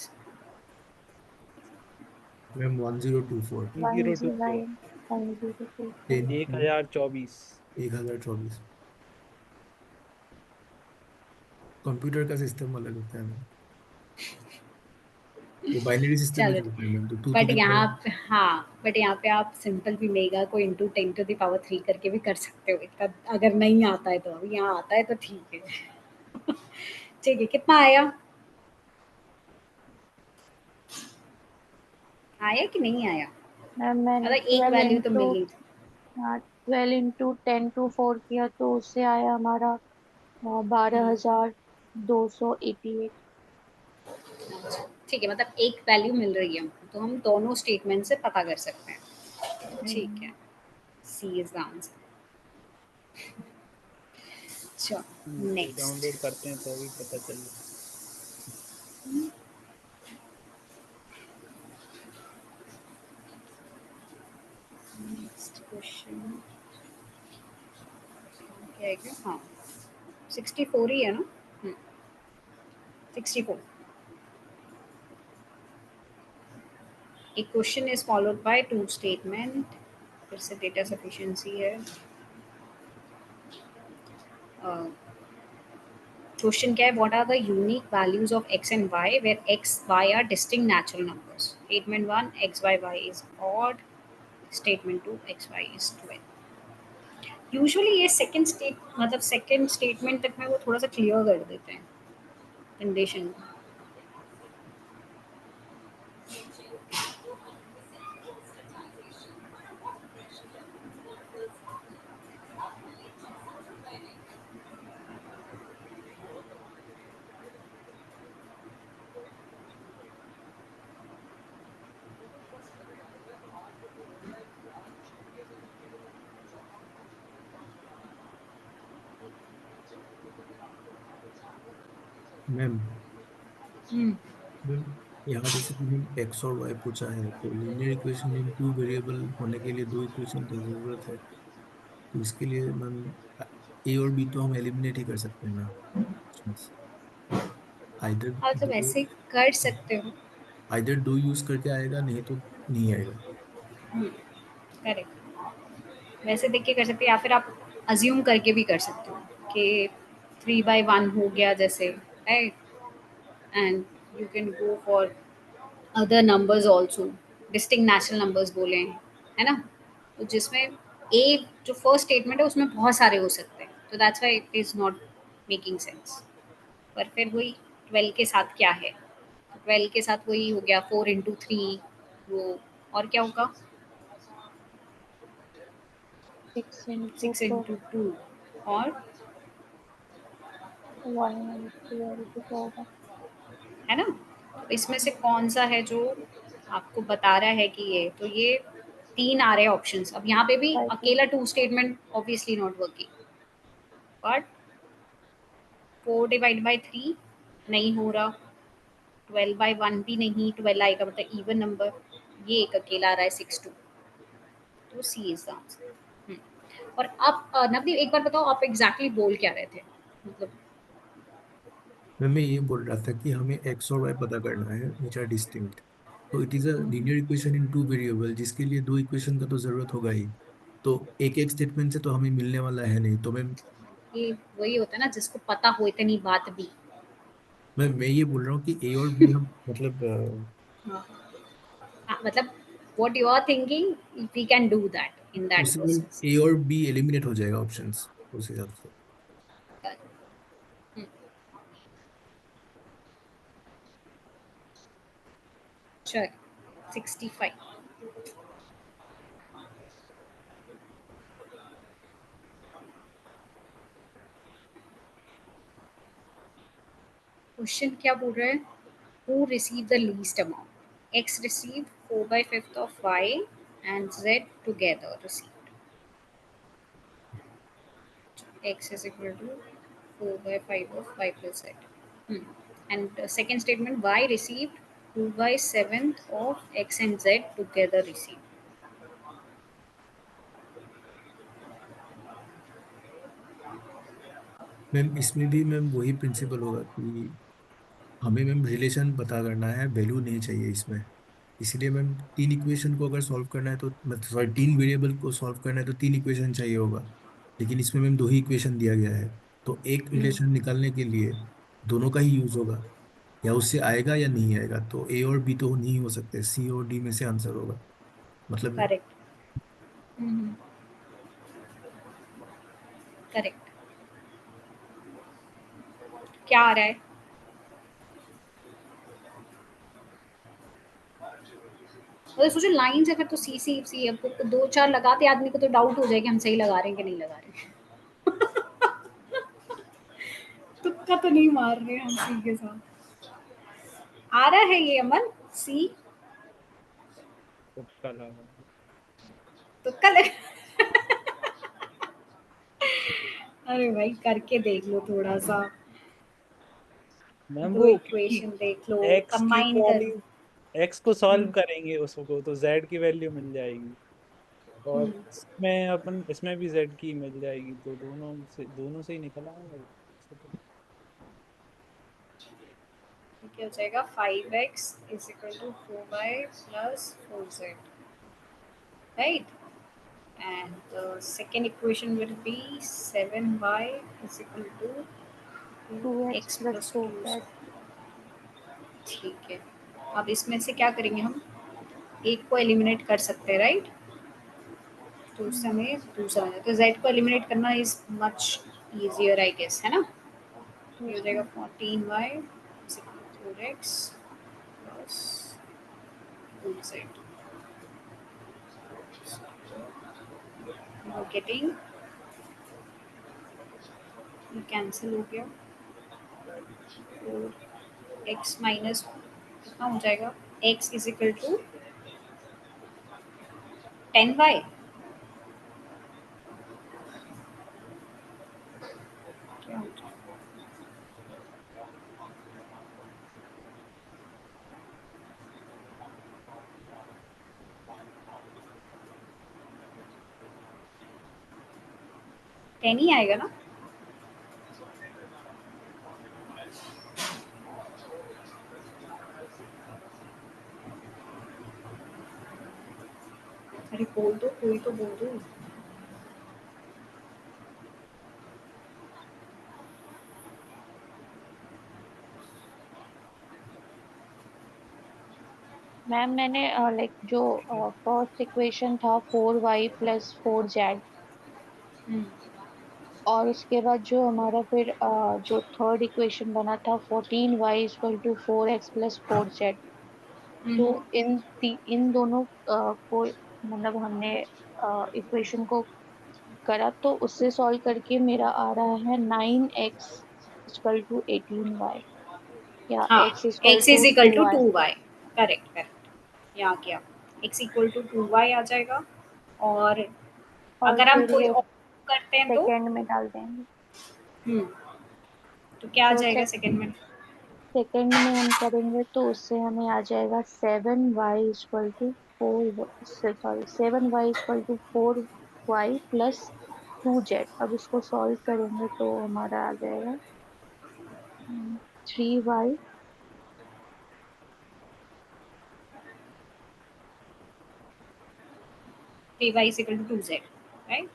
Ma'am 1024 1024 10 1024. 1024 computer का सिस्टम अलग होता है मैम, वो बाइनरी सिस्टम में चलो, चलता है मैम, तो 2 to बट the यहाँ power हाँ, बट यहाँ पे आप सिंपल भी मेगा को इंटू 10 to the power 3 करके भी कर सकते हो. इतना अगर नहीं आता है तो, अब यहाँ आता है तो ठीक है. ठीक है, कितना आया? आया कि नहीं आया? मैम मैंने मतलब एक 12 वैल्यू तो इंटू मिली. 10 to 4 किया तो उससे आया हमारा 12,288। ठीक है, मतलब एक वैल्यू मिल रही है हमको, तो हम दोनों स्टेटमेंट से पता कर सकते हैं. ठीक है, सी इज द आंसर. चलो नेक्स्ट. डाउनलोड करते हैं तो अभी पता चल जाए. नेक्स्ट क्वेश्चन क्या है क्या? हाँ, 64 ही है ना. 64. A question is followed by two statement. फिर से डेटा सफिशिएंसी है. क्वेश्चन क्या है? What are the unique values of x and y where x y are distinct natural numbers. Statement 1 x y y is odd. Statement 2 x y is 12. Usually ये सेकंड स्टेट मतलब सेकंड स्टेटमेंट तक में वो थोड़ा सा क्लियर कर देते हैं कंडीशन. मैम. मैम यहाँ जैसे तुमने एक्स और वाई पूछा है, तो लीनियर इक्वेशन में 2 वेरिएबल होने के लिए 2 इक्वेशन की जरूरत है, तो इसके लिए मैम ए और बी तो हम एलिमिनेट ही कर सकते हैं ना, आइदर हाँ तो दो वैसे कर सकते हो. आइदर दो यूज करके आएगा, नहीं तो नहीं आएगा. करेक्ट. वैसे देख के कर सकते हो या फिर आप अज्यूम करके भी कर सकते हो कि 3/1 हो गया जैसे, right. And you can go for other numbers also. Distinct natural numbers बोले है ना, तो जिसमें ए जो फर्स्ट स्टेटमेंट है उसमें बहुत सारे हो सकते हैं, तो that's why it is not making sense. पर फिर वही 12 के साथ क्या है? 12 के साथ वही हो गया 4 into 3 वो. और क्या होगा? 6 into 6 4 into 2 और 1 2 क्या होगा? है ना? तो इसमें से कौन सा है जो आपको बता रहा है कि ये, तो ये 3 आ रहे हैं ऑप्शंस। अब यहाँ पे भी 5 अकेला 2 statement obviously not working, but 4 divide by 3 नहीं हो रहा, 12 बाय 1 भी नहीं, 12 आएगा मतलब इवन नंबर। ये एक अकेला आ रहा है 6 2, तो सी इज द आंसर। और आप नवदीप एक बार बताओ, आप एग्जैक्टली बोल क्या रहे थे, मतलब मैं ये बोल रहा था कि हमें एक्स और वाई पता करना है विच आर डिस्टिंक्ट। तो it is a linear equation in two variable, जिसके लिए दो इक्वेशन का तो जरूरत होगा ही। तो एक एक स्टेटमेंट से तो हमें मिलने वाला है नहीं, तो ये वही होता है ना जिसको पता हो इतनी बात भी। मैं ये बोल रहा हूँ कि ए और बी हम मतलब हाँ, मतलब what you are thinking, we can do that in that possible process. A और बी एलिमिनेट हो जाएगा ऑप्शंस उस हिसाब से। चल 65। क्वेश्चन क्या बोल रहा है? Who receive the least amount? X receive 4/5 of Y and Z together receive. X is equal to 4/5 of y plus z. And second statement, y received 2/7 of x and z together received. Ma'am इसमें भी मैम वही प्रिंसिपल होगा कि हमें मैम रिलेशन पता करना है, वैल्यू नहीं चाहिए इसमें। इसलिए मैम तीन इक्वेशन को अगर सॉल्व करना है तो मतलब सॉरी तीन वेरिएबल को सॉल्व करना है तो तीन इक्वेशन चाहिए होगा। लेकिन इसमें मैम दो ही इक्वेशन दिया गया है, तो एक Hmm. रिलेशन निकालने के लिए दोनों का ही यूज होगा। या उससे आएगा या नहीं आएगा, तो ए और बी तो नहीं हो सकते, सी और डी में से आंसर होगा मतलब। Correct. Hmm. Correct. क्या आ रहा है? मतलब सोचो लाइंस है फिर तो सी सी सी, अब तो दो चार लगाते आदमी को तो डाउट हो जाएगा हम सही लगा रहे हैं कि नहीं लगा रहे हैं। तुक्का तो नहीं मार रहे हम सी के साथ। आ रहा है ये अमन, सी तुक्का लगा। तुक्का लग। अरे भाई करके देख लो थोड़ा सा, मैम दो वो क्योंकि इक्वेशन देख लो, एक्स की कंबाइन कर। वैल्यू, एक्स को सॉल्व हम्म, करेंगे उसको तो जेड की वैल्यू मिल जाएगी, और हम्म। इसमें अपन इसमें भी जेड की मिल जाएगी, तो दोनों से ही निकल आएगा। तो क्या हो जाएगा? 5x is equal to 4y plus 4z, right? And the second equation will be 7y is equal to 2x 2x plus plus 2z। 4z। ठीक है, अब इसमें से क्या करेंगे हम? एक को एलिमिनेट कर सकते हैं, राइट? तो उस समय दूसरा हो जाए, तो z को एलिमिनेट करना is much easier I guess, है ना? ये हो यस जाएगा ma'am. 14y 4x plus 2z। Getting, ये कैंसिल हो गया, तो x माइनस कितना हो जाएगा? x is equal to 10y। क्या हो जाएगा? 10 ही आएगा ना? अरे बोल दो, कोई तो बोल दो। मैम मैंने लाइक जो फर्स्ट इक्वेशन था 4y प्लस 4z, हम्म, और उसके बाद जो हमारा फिर जो थर्ड इक्वेशन बना था 14y equal to 4x plus 4z। तो हम्म, इन दोनों को मतलब हमने इक्वेशन को करा, तो उससे सॉल्व करके मेरा आ रहा है 9x इक्वल टू 18y या हाँ, x equal x to is equal to 2y। 2y। Correct correct, यहाँ क्या x इक्वल टू 2y आ जाएगा। और और अगर हम फिर कोई ये और करते हैं तो सेकेंड में डाल देंगे। तो क्या आ तो जाएगा सेकंड में? सेकेंड में हम करेंगे तो उससे हमें आ जाएगा 7y equal to 4y plus 2z। अब इसको सॉल्व करेंगे तो हमारा आ जाएगा 3y 3y is equal to 2z, right?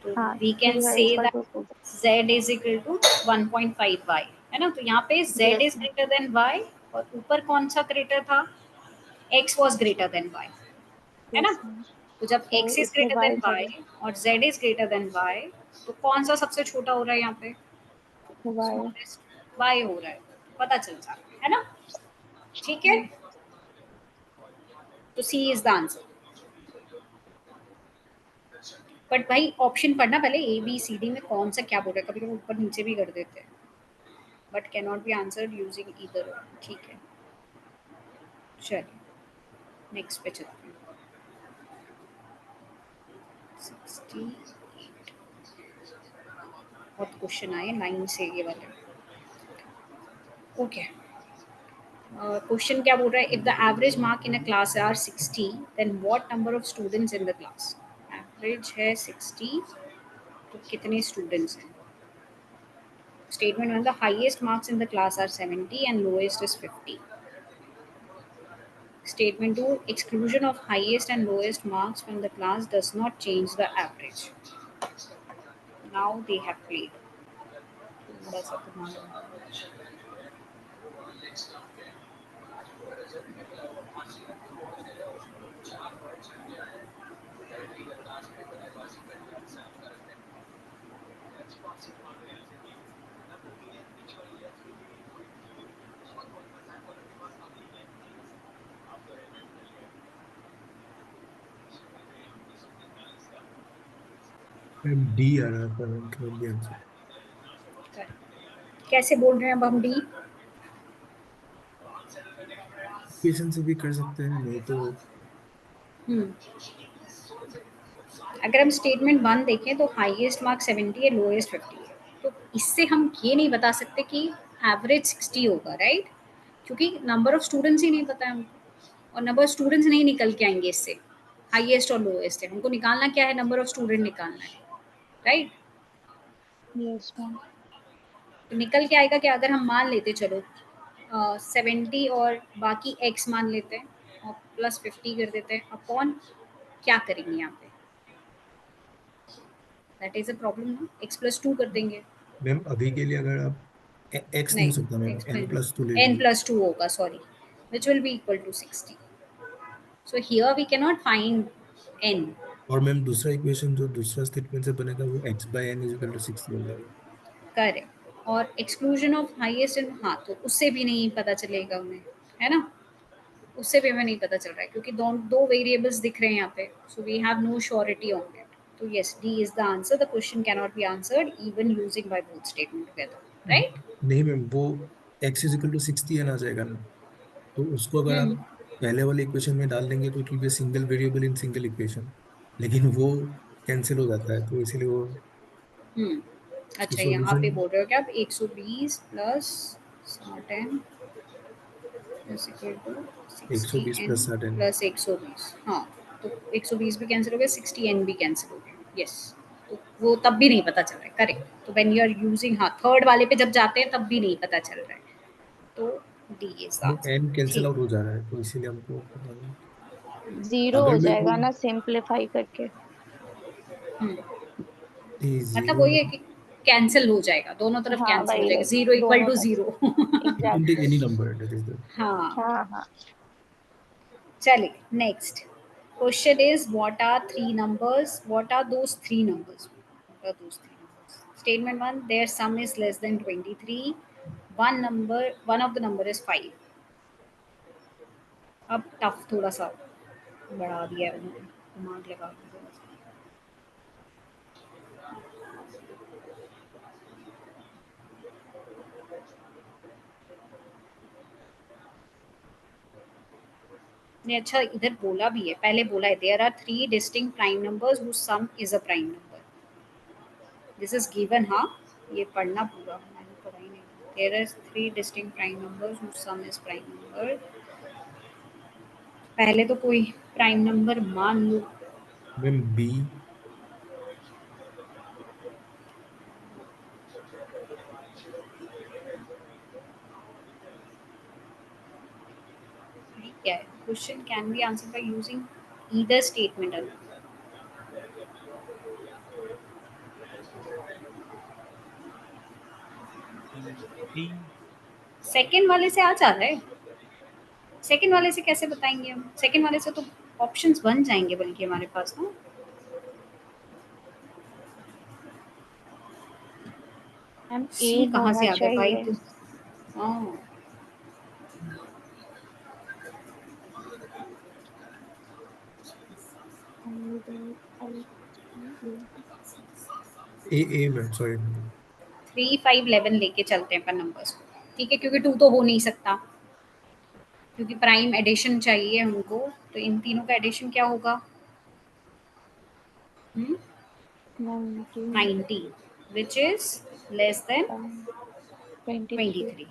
तो हाँ we can 3y say equal that to 2z। z is equal to 1.5y, है ना? तो यहाँ पे z yes is greater than y, और ऊपर कौन सा ग्रेटर था? x was greater than y, है ना? Yes ma'am. तो जब तो x is इसमें greater y than y जगह और z is greater than y, तो कौन सा सबसे छोटा हो रहा है यहाँ पे? y। स्मॉलेस्ट y हो रहा है, पता चल जाता है ना? ठीक है, तो c is the answer। But भाई ऑप्शन पढ़ना पहले, ए बी सी डी में कौन सा क्या बोल रहा है, कभी कभी ऊपर नीचे भी कर देते हैं। But can not be answered using either. ठीक है, चलिए नेक्स्ट पे चलते हैं। 68 बहुत क्वेश्चन आए लाइन से ये वाले। ओके, क्वेश्चन क्या बोल रहा है? If the average mark in a class are 60 then what number of students in the class? Average है 60, तो कितने स्टूडेंट्स हैं? Statement 1, the highest marks in the class are 70 and lowest is 50. Statement 2, exclusion of highest and lowest marks from the class does not change the average. Now they have played. थोड़ा सा घुमा लो। मैम डी आ रहा था मैम, थर्ड आंसर। कैसे बोल रहे हैं अब हम डी? इक्वेशन से भी कर सकते हैं, नहीं तो अगर हम स्टेटमेंट 1 देखें तो हाईएस्ट मार्क 70 है, लोएस्ट 50 है। तो इससे हम ये नहीं बता सकते कि एवरेज 60 होगा, राइट? क्योंकि नंबर ऑफ स्टूडेंट्स ही नहीं पता है हमको, और नंबर ऑफ स्टूडेंट्स नहीं निकल के आएंगे इससे। हाईएस्ट और लोएस्ट है, हमको निकालना क्या है? नंबर ऑफ स्टूडेंट निकालना है, राइट? Yes ma'am. तो निकल के आएगा क्या? अगर हम मान लेते, चलो 70 और बाकी x मान लेते हैं और प्लस 50 कर देते हैं, अपॉन क्या करेंगे यहाँ पे? दैट इज अ प्रॉब्लम ना, x प्लस 2 कर देंगे। मैम अभी के लिए अगर आप एक्स नहीं नहीं, हो सकता ma'am, x n plus two ले n लीजिए। प्लस 2 होगा, sorry, which will be equal to 60। So here we can not find n। और मैम दूसरा इक्वेशन जो दूसरा स्टेटमेंट से बनेगा वो X by n is equal to 60 हो जाएगा। करेक्ट, और एक्सक्लूजन ऑफ हाईएस्ट एंड, हाँ, तो उससे भी नहीं पता चलेगा उन्हें, है ना? उससे भी हमें नहीं पता चल रहा है क्योंकि दो वेरिएबल्स दिख रहे हैं यहाँ पे, so we have no surety on it. तो yes, D is the answer. The question can not be answered even using by both statement together, right? नहीं मैम, वो X is equal to 60 N आ जाएगा ना, तो उसको अगर आप हम्म पहले वाले इक्वेशन में डाल देंगे तो it will be single variable in single equation, लेकिन वो कैंसिल हो जाता है, तो इसीलिए वो हम्म उसकी अच्छा, यहाँ सॉल्यूशन पे बोल रहे हो क्या आप? 120 plus 10 is equal to 60 120 n plus 60 n. Plus 120। हाँ, तो 120 भी कैंसिल हो गया, 60 एन भी कैंसिल हो गया। यस, तो वो तब भी नहीं पता चल रहा है, करेक्ट। तो व्हेन यू आर यूजिंग, हाँ, थर्ड वाले पे जब जाते हैं तब भी नहीं पता चल रहा है, तो डी इज द वो आंसर। एन कैंसिल ठीक, आउट हो जा रहा है, तो इसीलिए हमको पता नहीं। जीरो अगर हो मैं जाएगा वो ना सिंप्लीफाई करके। मतलब जीरो, वही है कि कैंसिल हो जाएगा, दोनों तरफ हाँ कैंसिल हो वही जाएगा, वही, जीरो इक्वल दोनों टू तरफ। Zero. It can take exactly. Any number, that is the. हाँ, हाँ हाँ। चलिए next question is what are three numbers, what are those three numbers, what are those three numbers? Statement 1, their sum is less than 23, one of the number is 5। अब टफ थोड़ा सा बढ़ा दिया है उन्होंने, दिमाग लगा के थोड़ा सा। ने अच्छा इधर बोला भी है, पहले बोला है there are 3 distinct prime numbers whose sum is a prime number. This is given. हाँ, ये पढ़ना पूरा, मैंने पढ़ा ही नहीं. There are 3 distinct prime numbers whose sum is prime number. पहले तो कोई प्राइम नंबर मान लो. Ma'am B. क्या है question? Can be answer by using either statement. D. Second वाले से आ जा रहा है. सेकंड वाले से कैसे बताएंगे हम? सेकंड वाले से तो ऑप्शंस बन जाएंगे बल्कि हमारे पास ना. मैम ए सी कहाँ होना से आ गए भाई चाहिए. तू? हाँ, ए मैम सॉरी. 3 5 11 लेके चलते हैं पर नंबर्स को. ठीक है, क्योंकि 2 तो हो नहीं सकता, क्योंकि प्राइम एडिशन चाहिए हमको. तो इन तीनों का एडिशन क्या होगा? 90 विच इज लेस देन 23. 23.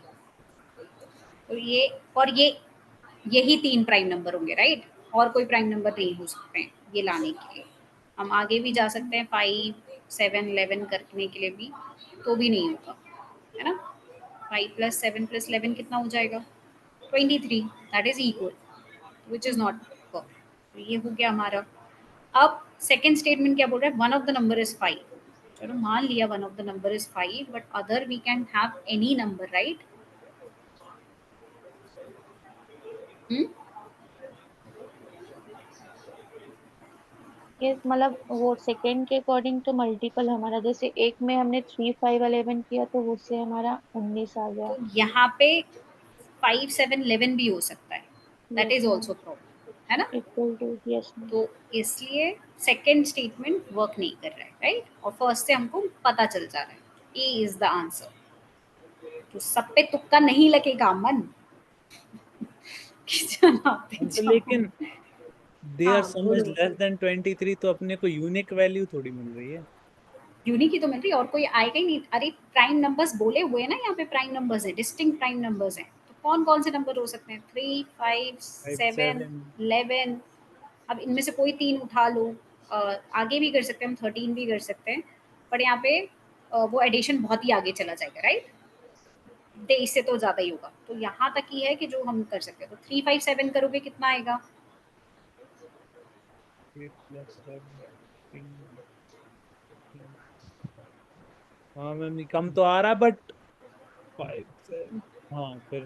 तो ये और यही 3 प्राइम नंबर होंगे, राइट? और कोई प्राइम नंबर नहीं हो सकते हैं ये लाने के लिए. हम आगे भी जा सकते हैं 5 7 11 करने के लिए भी, तो भी नहीं होगा, है ना. 5 + 7 + 11 कितना हो जाएगा? 23. That is equal, which is not. तो ये हो गया हमारा. अब सेकेंड स्टेटमेंट क्या बोल रहा है? One of the number is 5. चलो मान लिया one of the number is 5, but other we can have any number, right? ये मतलब वो सेकंड के अकॉर्डिंग तो मल्टीपल हमारा, जैसे एक में हमने 3 5 11 किया तो उससे हमारा 19 आ गया. तो यहाँ पे 5 7 11 भी हो सकता है. That yes is ma'am. Also problem, है ना. Equal to. Yes ma'am. तो इसलिए सेकेंड स्टेटमेंट वर्क नहीं कर रहा है, राइट? और फर्स्ट से हमको पता चल जा रहा है ए इज द आंसर. तो सब पे तुक्का नहीं लगेगा मन. चलाते तो जाओ. लेकिन दे आर हाँ सम इज बोलो. लेस देन 23, तो अपने को यूनिक वैल्यू थोड़ी मिल रही है. यूनिक ही तो मिल रही है, और कोई आएगा ही नहीं. अरे प्राइम नंबर्स बोले हुए हैं ना, यहाँ पे प्राइम नंबर्स है, डिस्टिंक्ट प्राइम नंबर्स हैं. तो कौन कौन से नंबर हो सकते हैं? 3 5 5 7 7. 11. अब इनमें से कोई 3 उठा लो. आगे भी कर सकते हैं हम, 13 भी कर सकते हैं. पर यहाँ पे वो एडिशन बहुत ही आगे चला जाएगा, राइट? 23 से तो ज़्यादा ही होगा. तो यहाँ तक ही है कि जो हम कर सकते हैं. तो 3 5 7 करोगे कितना आएगा? 8 + 7. हाँ मैम, कम तो आ रहा है बट 5 7. हाँ फिर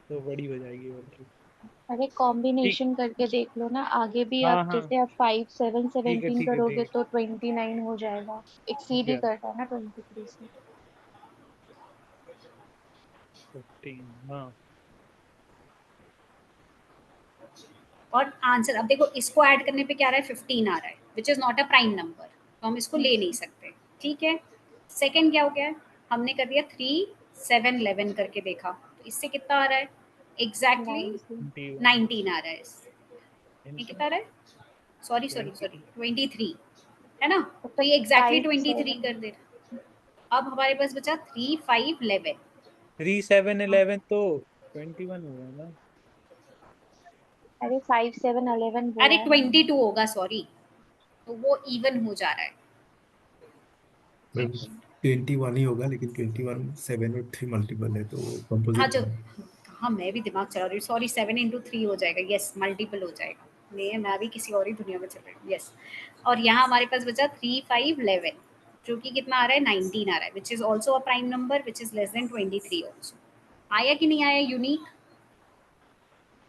तो बड़ी हो जाएगी बल्कि. अरे ठीक. कॉम्बिनेशन करके देख लो ना, आगे भी हाँ आप हाँ, जैसे आप 5 7 ठीक है 17 ठीक है करोगे ठीक तो 29 हो जाएगा. एक्सीड ही है. करता है ना 23 से. 15. हाँ. और आंसर अब देखो, इसको ऐड करने पे क्या आ रहा है? 15 आ रहा है, which is not a prime number. तो हम इसको ले नहीं सकते. ठीक है. सेकंड क्या हो गया? हमने कर दिया 3 7 11 करके देखा. तो इससे कितना आ रहा है? एग्जैक्टली 19. 19 आ रहा है इससे. ये21. कितना आ रहा है? Sorry sorry 20. सॉरी, 23, है ना. तो तो ये एग्जैक्टली 5 23 7. कर दे रहा. अब हमारे पास बचा 3 5 11. 3 7 11 तो 21 हो गया ना. अरे 5 7 11 अरे बोला है मैंने. 22 होगा, सॉरी. तो वो इवन हो जा रहा है. मैम 21 ही होगा, लेकिन 21 7 और 3 मल्टीपल है तो हाँ कंपोजिट जो, है. हाँ मैं भी दिमाग चला रही हूँ, सॉरी. 7 × 3 हो जाएगा. यस, मल्टीपल हो जाएगा. नहीं, मैं भी किसी और ही दुनिया में चल रही हूँ. यस. और यहाँ हमारे पास बचा 3 5 11, जो कि कितना आ रहा है? 19 आ रहा है, which is also a prime number, which is less than 23 also. आया कि नहीं आया यूनिक?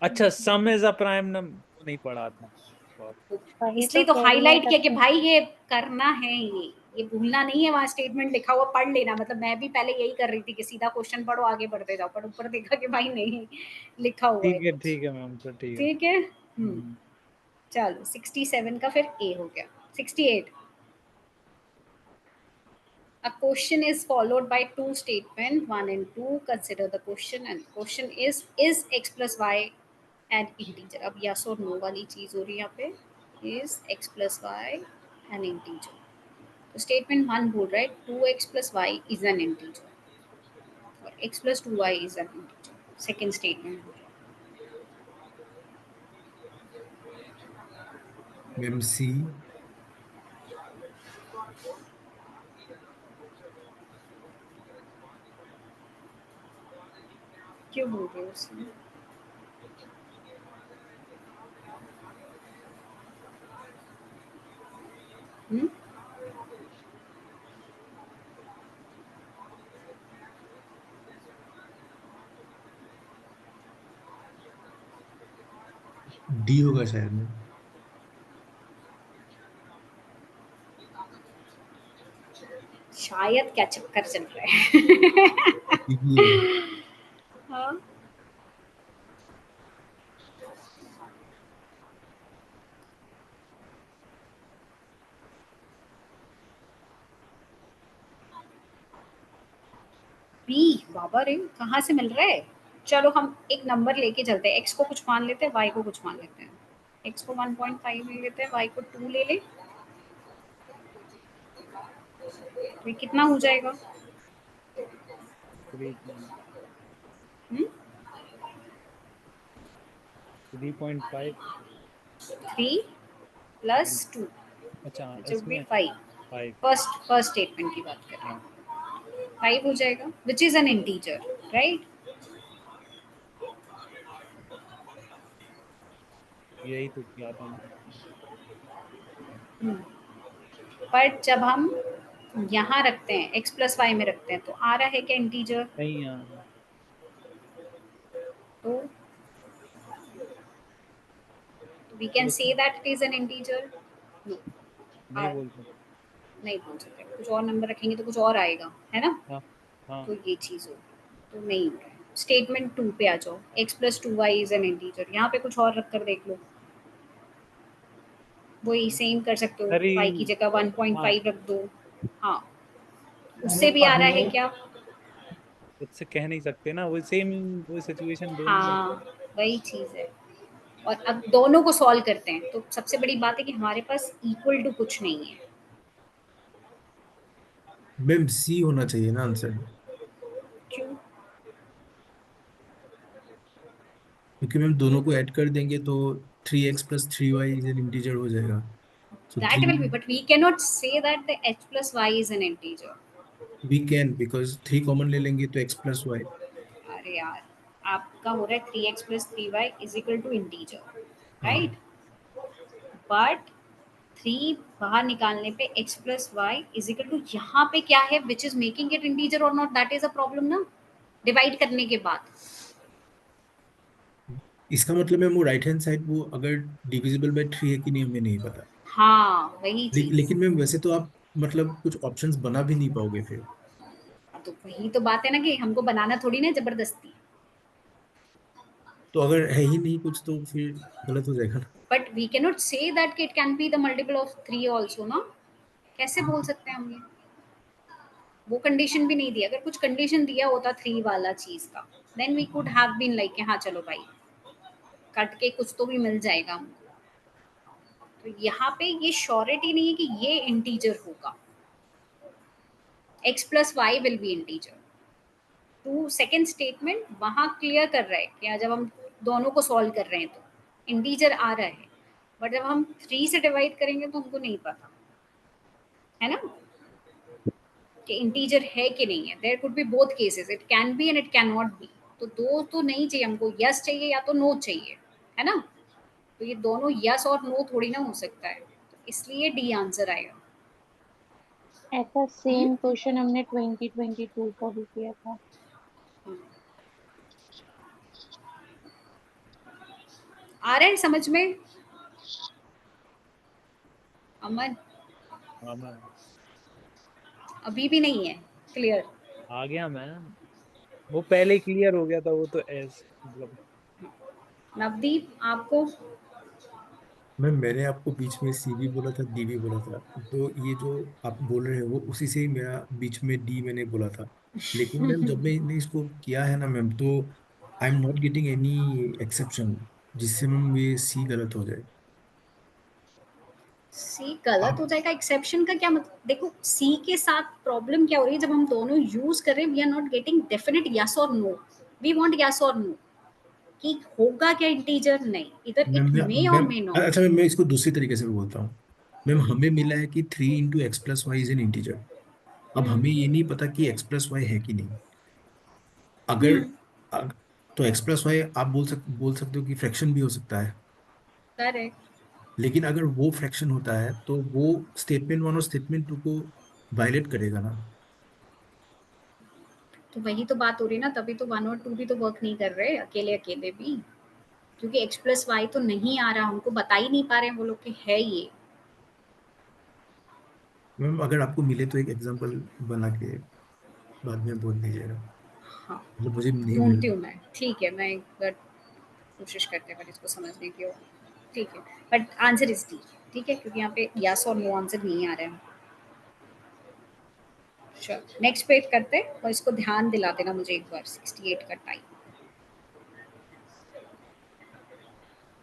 अच्छा, सम इज अ प्राइम नंबर नहीं पढ़ा था. वही तो इसलिए तो कह रही हूँ हाईलाइट तब किया कि से. भाई ये करना है, ये भूलना नहीं है. वहाँ स्टेटमेंट लिखा हुआ पढ़ लेना. मतलब मैं भी पहले यही कर रही थी कि सीधा क्वेश्चन पढ़ो, आगे बढ़ते जाओ, पर ऊपर देखा कि भाई नहीं, लिखा हुआ है कुछ. ठीक है मैम, तो ठीक है. ठीक है. हम्म. चलो 67 का फिर ए हो गया. 68. A question is followed by two statements, 1 and 2. Consider the question, and the question is x plus y an integer. अब यस और नो वाली चीज हो रही है यहाँ पे, is X plus Y an integer. तो स्टेटमेंट 1 बोल रहा है 2x plus Y is an integer और x plus 2y is an integer. Second statement बोल रहा मैम सी है क्यों बोल रहे हो उसमें? हम्म? डी होगा शायद में। शायद क्या चक्कर चल रहा है? ये हाँ बी, बाबा रे कहाँ से मिल रहा है? चलो हम एक नंबर लेके चलते हैं, x को कुछ मान लेते हैं, y को कुछ मान लेते हैं। x को 1.5 ले लेते हैं, y को 2 ले ले, तो ये कितना हो जाएगा? 3.5। 3 प्लस 2 अच्छा जो भी इसमें 5। 5। फर्स्ट स्टेटमेंट की बात कर रहे हाँ हैं, 5 हो जाएगा which is an integer, right? यही तो किया था मैंने। पर जब हम यहाँ रखते हैं x प्लस वाई में रखते हैं तो आ रहा है क्या इंटीजर? नहीं यार, तो we can say that it is an integer. No, नहीं बोल सकते। नहीं बोल सकते, कुछ और नंबर रखेंगे तो कुछ और आएगा, है ना? हाँ हाँ। तो ये चीज़ होगी, तो नहीं हो रहा है। स्टेटमेंट 2 पे आ जाओ, x plus 2y is an integer. यहाँ पे कुछ और रख कर देख लो, वही सेम कर सकते हो, अरे y की जगह हाँ, 1.5 रख दो। हाँ, उससे भी आ रहा है क्या? उससे कह नहीं सकते ना, वो सेम वो सिचुएशन दोनों में। हाँ वही चीज़ है। और अब दोनों को सॉल्व करते हैं तो सबसे बड़ी बात है कि हमारे पास इक्वल टू कुछ नहीं है। मैम सी होना चाहिए ना आंसर, क्यों? क्योंकि मैम दोनों को ऐड कर देंगे तो 3x + 3y is an integer हो जाएगा। तो that 3 will be, but we can not say that the h plus y is an integer. We can, because 3 common ले लेंगे तो x + y। अरे यार, आपका हो रहा है 3x plus 3y is equal to integer, हाँ, राइट? बट 3 बाहर निकालने पे x plus Y is equal to यहाँ पे क्या है which is making it integer और not, that is a problem ना, डिवाइड करने के बाद। इसका मतलब है वो राइट हैंड साइड वो अगर डिविजिबल बाय 3 है कि नहीं हमें नहीं पता। हाँ वही चीज। लेकिन मैम वैसे तो आप मतलब कुछ ऑप्शंस बना भी नहीं पाओगे फिर। तो वही तो बात है ना कि हमको बनाना थोड़ी ना जबरदस्ती। तो अगर है ही नहीं कुछ तो फिर गलत हो जाएगा ना। But we can not say that it can be the multiple of 3 also ना, कैसे बोल सकते हैं हम ये? वो कंडीशन भी नहीं दिया, अगर कुछ कंडीशन दिया होता 3 वाला चीज का, then we could have been like हाँ चलो भाई कट के कुछ तो भी मिल जाएगा हमको। तो यहाँ पे ये श्योरिटी नहीं है कि ये इंटीजर होगा, x plus Y will be integer. To second statement वहाँ क्लियर कर रहा है कि जब हम दोनों को सॉल्व कर रहे हैं तो इंटीजर आ रहा है, बट जब हम 3 से डिवाइड करेंगे तो हमको नहीं पता है ना कि इंटीजर है कि नहीं है। There could be both cases, it can be and it can not be. तो दो तो नहीं चाहिए हमको, यस चाहिए या तो नो चाहिए, है ना? तो ये दोनों यस और नो थोड़ी ना हो सकता है, तो इसलिए डी आंसर आएगा। ऐसा हम्म? सेम क्वेश्चन हमने 2022 का भी किया था। आ रहा है समझ में अमन? हाँ मैं अभी भी नहीं है क्लियर? आ गया मैं, वो पहले क्लियर हो गया था, वो तो एस मतलब। नवदीप आपको? मैम मैंने आपको बीच में सी भी बोला था, डी भी बोला था, तो ये जो आप बोल रहे हो वो उसी से ही मेरा बीच में डी मैंने बोला था। लेकिन मैम जब मैंने इसको किया है ना मैम, तो I am not getting any exception. जिससे मैम ये सी गलत हो जाए। सी गलत हो जाएगा, एक्सेप्शन का क्या मतलब? देखो सी के साथ प्रॉब्लम क्या हो रही है, जब हम दोनों यूज कर रहे हैं we are not getting definite yes और नो, वी वांट यस और नो कि होगा क्या इंटीजर, नहीं, इधर मैम इट मे और मैम मे नॉट। अच्छा मैम, मैं इसको दूसरी तरीके से भी बोलता हूँ। मैम हमें मिला है कि 3 × x + y is an integer. अब हमें ये नहीं पता कि x + y है कि नहीं। अगर अग, तो x + y आप बोल सकते हो कि फ्रैक्शन भी हो सकता है। करेक्ट। लेकिन अगर वो फ्रैक्शन होता है तो वो स्टेटमेंट 1 और स्टेटमेंट 2 को वायलेट करेगा ना। तो वही तो बात हो रही है ना, तभी तो 1 और 2 भी तो वर्क नहीं कर रहे अकेले अकेले भी, क्योंकि x+y तो नहीं आ रहा, हमको बता ही नहीं पा रहे हैं वो लोग कि है ये। मैम अगर आपको मिले तो एक एग्जांपल बना के बाद में बोल दीजिएगा, हाँ, मतलब मुझे नहीं मिल। ढूंढती हूँ मैं, ठीक है, मैं एक बार कोशिश करते हैं इसको समझने की। और ठीक है, बट आंसर इज डी, ठीक है, क्योंकि यहाँ पे यस और नो आंसर नहीं आ रहे हैं। चलो नेक्स्ट पेज करते हैं, और इसको ध्यान दिला देना मुझे एक बार 68 का टाइम।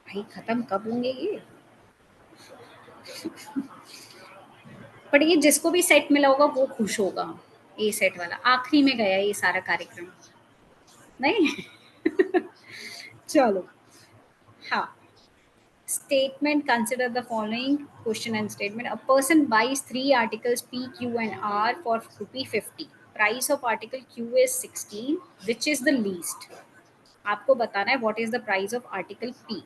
भाई खत्म कब होंगे ये? पर ये जिसको भी सेट मिला होगा वो खुश होगा, ए सेट वाला आखिरी में गया ये सारा कार्यक्रम, नहीं? चलो, हाँ, statement, consider the following question and statement. A person buys 3 articles P, Q and R for ₹50. Price of article Q is 16. Which is the least? आपको बताना है what is the price of article P.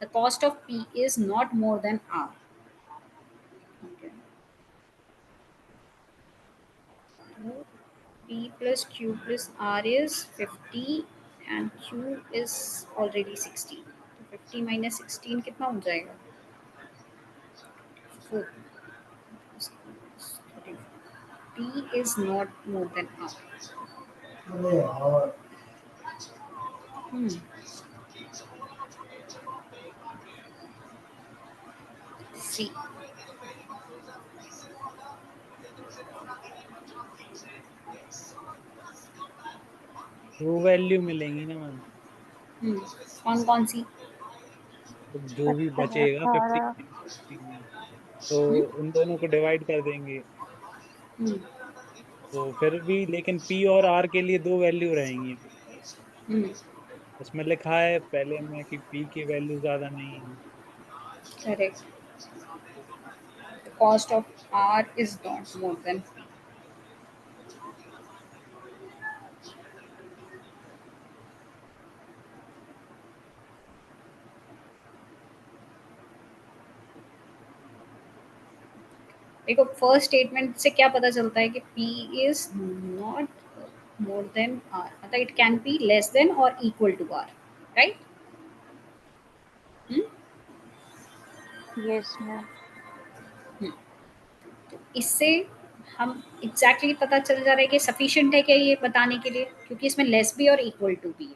The cost of P is not more than R. Okay. So P plus Q plus R is 50 and Q is already 16. तो 50 minus 16 कितना हो जाएगा? 4. P is not more than R. Hmm. C. True value मिलेंगी ना मैम, कौन कौन सी? तो जो भी 18 बचेगा 50 18 में, तो हम्म उन दोनों को डिवाइड कर देंगे। हम्म तो फिर भी लेकिन पी और आर के लिए दो वैल्यू रहेंगी। हम्म उसमें लिखा है पहले में कि पी की वैल्यू ज़्यादा नहीं है। Correct. The cost of R is not more than P. देखो फर्स्ट स्टेटमेंट से क्या पता चलता है कि P is not more than R, मतलब it can be less than or equal to R, right? Hmm yes ma'am. Hmm. तो इससे हम एग्जैक्टली पता चल जा रहा है कि सफिशिएंट है क्या ये बताने के लिए, क्योंकि इसमें लेस भी और इक्वल टू भी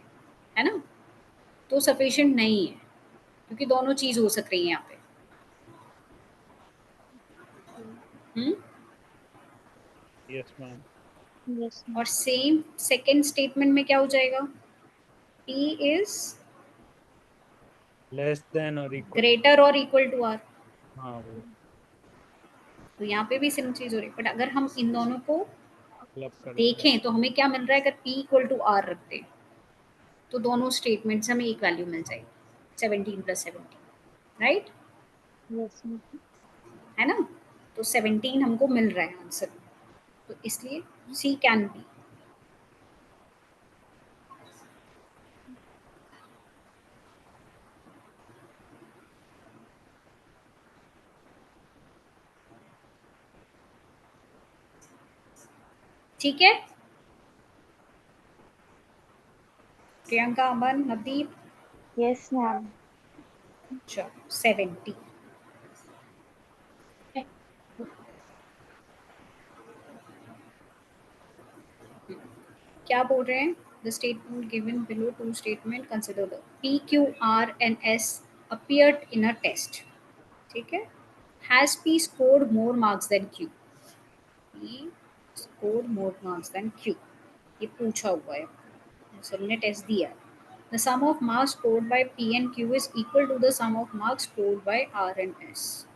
है ना? तो सफिशिएंट नहीं है, क्योंकि दोनों चीज हो सक रही है यहाँ पे। हम्म यस मैम। यस और मैम। सेम सेकंड स्टेटमेंट में क्या हो जाएगा? P is लेस देन और इक्वल। ग्रेटर और इक्वल टू R। हाँ वो तो यहाँ पे भी सेम चीज हो रही है, बट अगर हम इन दोनों को क्लब कर देंगे। देखें तो हमें क्या मिल रहा है? अगर P इक्वल टू R रखते हैं तो दोनों स्टेटमेंट्स हमें एक वैल्यू मिल जाएगी, 17 + 17, राइट? Yes ma'am. है ना? तो 17 हमको मिल रहा है आंसर, तो इसलिए C कैन बी। ठीक है, प्रियंका, अमन, नवदीप। Yes ma'am. चलो 70। क्या बोल रहे हैं? The statement given below two statement, consider the P, Q, R and S appeared in a test. ठीक है, has P scored more marks than Q? P scored more marks than Q, ये पूछा हुआ है, सर ने टेस्ट दिया। The sum of marks scored by P and Q is equal to the sum of marks scored by R and S.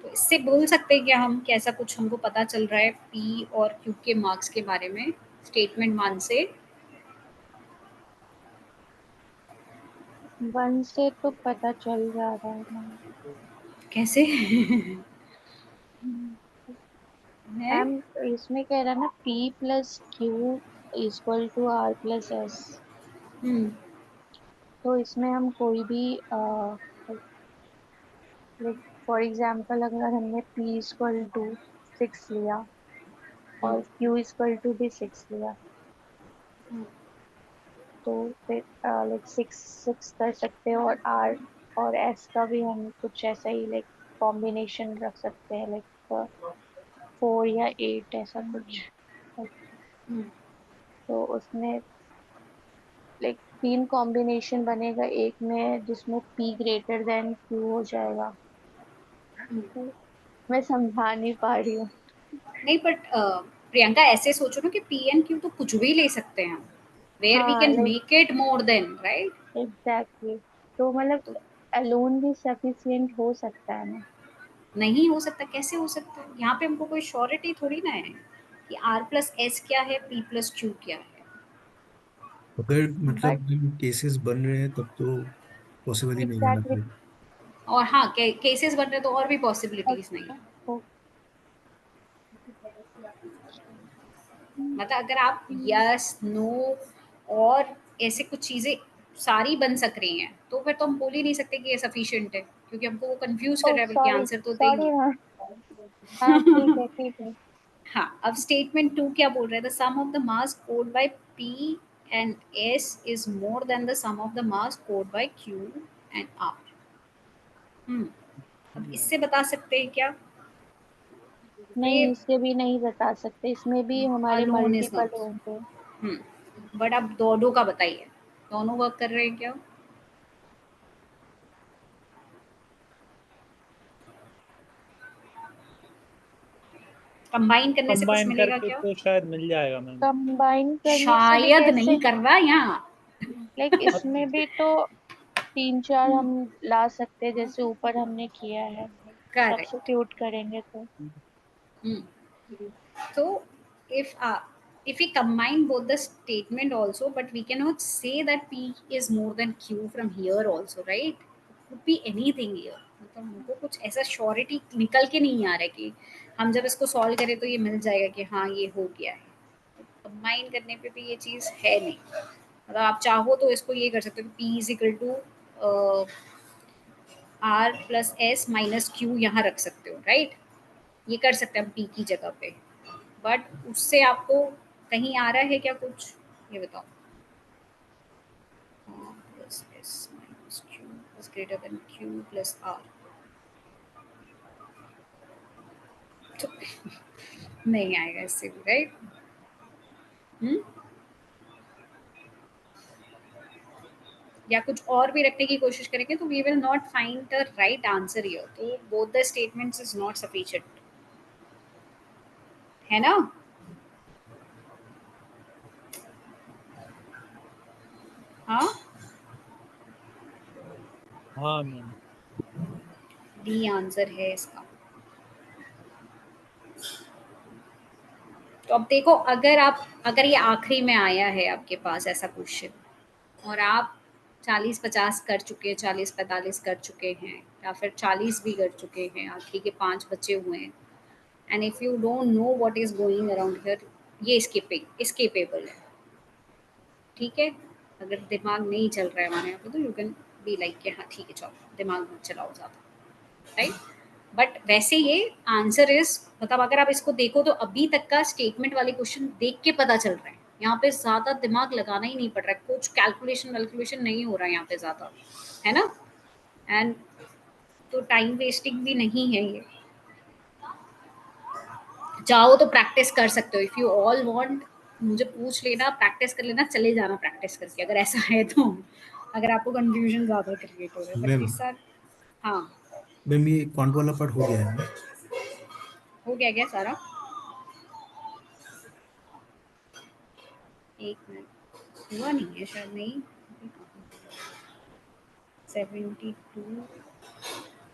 तो इससे बोल सकते हैं क्या हम कि ऐसा कुछ हमको पता चल रहा है P और Q के मार्क्स के बारे में स्टेटमेंट 1 से? 1 से तो पता चल जा रहा है मैम। कैसे? है? मैम इसमें कह रहा है ना P plus Q equal to R plus S। तो इसमें हम कोई भी लाइक फॉर एग्जाम्पल अगर हमने P इक्वल टू 6 लिया और Q इक्वल टू भी 6 लिया, तो फिर लाइक 6 कर सकते हैं, और R और S का भी हम कुछ ऐसा ही लाइक कॉम्बिनेशन रख सकते हैं, लाइक 4 या 8 ऐसा कुछ। तो उसमें लाइक 3 कॉम्बिनेशन बनेगा एक में, जिसमें P ग्रेटर देन Q हो जाएगा। तो मैं समझा नहीं पा रही हूँ। नहीं, बट प्रियंका ऐसे सोचो ना कि P and Q तो कुछ भी ले सकते हैं हम, वेयर वी हाँ can like make it more than, right? Exactly. तो मतलब तो अलोन भी सफिशिएंट हो सकता है ना? नहीं हो सकता, कैसे हो सकता है? यहाँ पे हमको कोई श्योरिटी थोड़ी ना है कि R प्लस एस क्या है, P प्लस Q क्या है। अगर बट मतलब केसेस बन रहे हैं तब तो पॉसिबल ही नहीं है ना एग्जैक्टली। फिर। और हाँ, केसेस बन रहे तो और भी पॉसिबिलिटीज नहीं है। मतलब अगर आप यस, नो और ऐसे कुछ चीज़ें सारी बन सक रही हैं, तो फिर तो हम बोल ही नहीं सकते कि ये सफिशिएंट है, क्योंकि हमको वो कंफ्यूज कर ओ रहा है, बल्कि सॉरी आंसर तो सॉरी देंगे। हाँ। हाँ ठीक है ठीक है। हाँ, अब स्टेटमेंट 2 क्या बोल रहा है? The sum of the marks scored by P and S is more than the sum of the marks scored by Q and R। अब इससे बता सकते हैं क्या? नहीं, ये इससे भी नहीं बता सकते, इसमें भी हमारे अलोन इज मल्टीपल नॉट। होंगे। बट अब दोनों का बताइए, दोनों वर्क कर रहे हैं क्या? कंबाइन करने से कुछ कंबाइन मिलेगा करके क्या? तो शायद मिल जाएगा मैम। कंबाइन करने से भी शायद नहीं कैसे? कर रहा यहाँ। लाइक इसमें भी तो 3 4 हम ला सकते हैं, जैसे ऊपर हमने किया है। करेक्ट। सब्स्टिट्यूट करेंगे तो So if if we combine both the statement also, but we cannot say that P is more than Q from here also, right? It could be anything here. मतलब हमको कुछ ऐसा श्योरिटी निकल के नहीं आ रहा है कि हम जब इसको सॉल्व करें तो ये मिल जाएगा कि हाँ ये हो गया है। तो कंबाइन करने पे भी ये चीज़ है नहीं। मतलब आप चाहो तो इसको ये कर सकते हो कि P is equal to R plus S minus Q यहाँ रख सकते हो, राइट? ये कर सकते हैं हम P की जगह पे, बट उससे आपको कहीं आ रहा है क्या कुछ? ये बताओ। Plus S minus Q is greater than Q plus R. तो नहीं आएगा इससे भी, राइट? या कुछ और भी रखने की कोशिश करेंगे तो we will not find the right answer here. तो both the statements is not sufficient, है ना? हाँ, हाँ मैम। डी आंसर है इसका। तो अब देखो, अगर ये आखिरी में आया है आपके पास ऐसा क्वेश्चन और आप 40-50 कर चुके हैं, 40-45 कर चुके हैं, या फिर 40 भी कर चुके हैं, आखिरी के 5 बचे हुए हैं, and if you don't know what is going around here, ये स्केपेबल है, ठीक है? अगर दिमाग नहीं चल रहा है हमारे यहाँ पे तो यू कैन बी लाइक कि हाँ ठीक है, चलो दिमाग मत चलाओ ज़्यादा, राइट? बट वैसे ये आंसर इज, मतलब अगर आप इसको देखो तो अभी तक का स्टेटमेंट वाले क्वेश्चन देख के पता चल रहा है, यहाँ पे ज्यादा दिमाग लगाना ही नहीं पड़ रहा है, कुछ कैलकुलेशन नहीं हो रहा है यहाँ पे ज्यादा, है ना? एंड तो टाइम वेस्टिंग भी नहीं है ये। चाहो तो प्रैक्टिस कर सकते हो, इफ यू ऑल वांट मुझे पूछ लेना, प्रैक्टिस कर लेना, चले जाना प्रैक्टिस करके अगर ऐसा है तो, अगर आपको कंफ्यूजन ज़्यादा क्रिएट हो रहा है। मैम बट इस साल हाँ मैम ये क्वांट वाला पार्ट हो गया है ना? हो गया क्या सारा? एक मिनट, हुआ नहीं है शायद, नहीं 72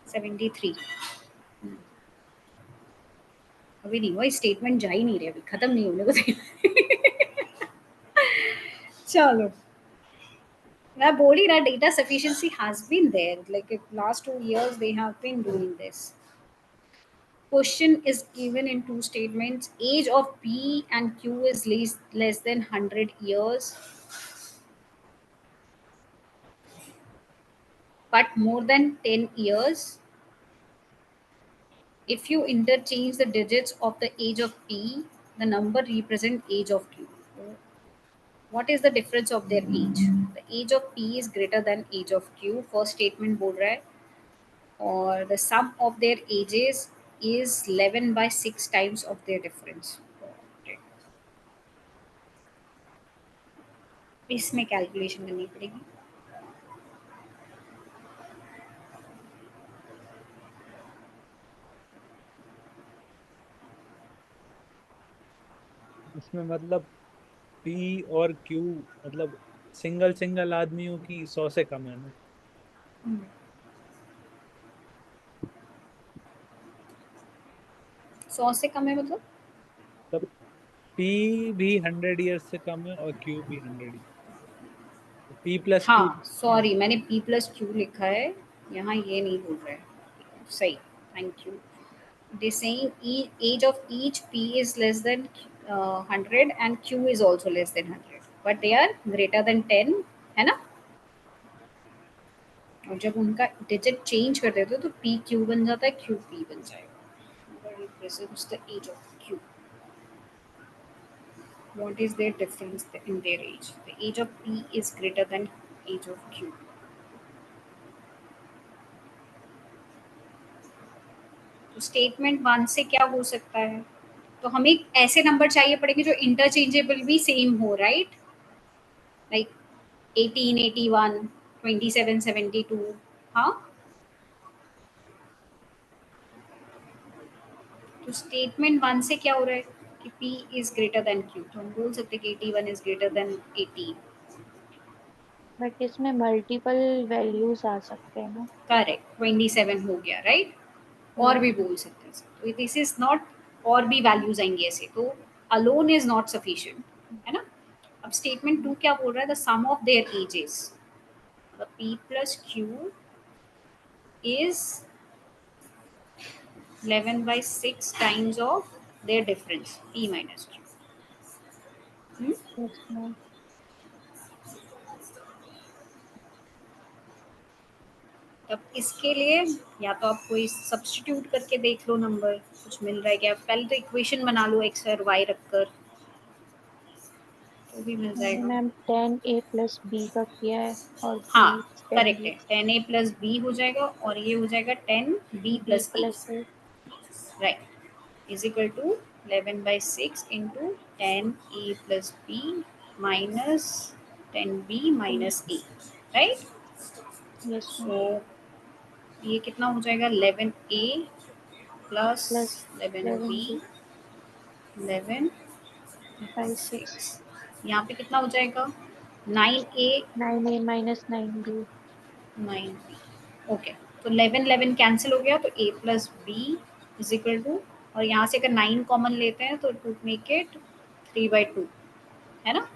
73 अभी नहीं हुआ, स्टेटमेंट जा ही नहीं रहे, अभी खत्म नहीं होने को तैयार। चलो, मैं बोल ही रहा, data sufficiency has been there, like last 2 years they have been doing this. Question is given in two statements: age of P and Q is less than 100 years but more than 10 years. If you interchange the digits of the age of P, the number represent age of Q. What is the difference of their age? The age of P is greater than age of Q. First statement बोल रहा है, और the sum of their ages is 11/6 times of their difference. इसमें कैलकुलेशन करनी पड़ेगी। इसमें मतलब P और Q मतलब सिंगल सिंगल आदमियों की 100 से कम है ना? 100 से कम है मतलब? तब P भी 100 ईयर्स से कम है और Q भी 100 P प्लस Q। हाँ सॉरी, मैंने P प्लस Q लिखा है, यहाँ ये नहीं बोल रहा है। सही, thank you. They saying age of each P is less than 100 and Q is also less than 100, but they are greater than 10, है ना? और जब उनका डिजिट चेंज कर देते हो तो P Q बन जाता है, Q P बन जाएगा। What represents the age of Q? What is their difference in their age? The age of P is greater than age of Q. तो स्टेटमेंट 1 से क्या हो सकता है? तो हमें ऐसे नंबर चाहिए पड़ेंगे जो इंटरचेंजेबल भी सेम हो, राइट? लाइक 18 81 27 72। हाँ, तो स्टेटमेंट 1 से क्या हो रहा है कि P is greater then Q, तो हम बोल सकते हैं कि 81 इज ग्रेटर देन 18। बट इसमें मल्टीपल वैल्यूज आ सकते हैं ना। करेक्ट, 27 हो गया, राइट? और या भी बोल सकते हैं, तो दिस इज नॉट, और भी वैल्यूज आएंगे ऐसे, तो अलोन इज नॉट सफिशिएंट, है ना? अब स्टेटमेंट 2 क्या बोल रहा है? The sum of their ages, P plus Q is 11/6 times of their difference, P minus Q. इसमें तब इसके लिए या तो आप कोई सब्स्टिट्यूट करके देख लो, नंबर कुछ मिल रहा है क्या? पहले तो इक्वेशन बना लो x और y रखकर, तो भी मिल मैंने जाएगा। मैम 10A प्लस बी का किया है और हाँ बी करेक्ट 10B है, 10a प्लस बी हो जाएगा और ये हो जाएगा 10b B plus A, plus A. Right, is equal to 11/6 into 10a plus B minus 10b minus A, right? Yes ma'am. So ये कितना हो जाएगा? 11a plus plus 11b 11B 5 6 11/6, यहाँ पे कितना हो जाएगा? 9a 9A minus 9B। 9b, okay. तो 11 11 कैंसिल हो गया, तो a plus b is equal to, और यहाँ से अगर 9 कॉमन लेते हैं तो टू मेक इट 3/2, है ना?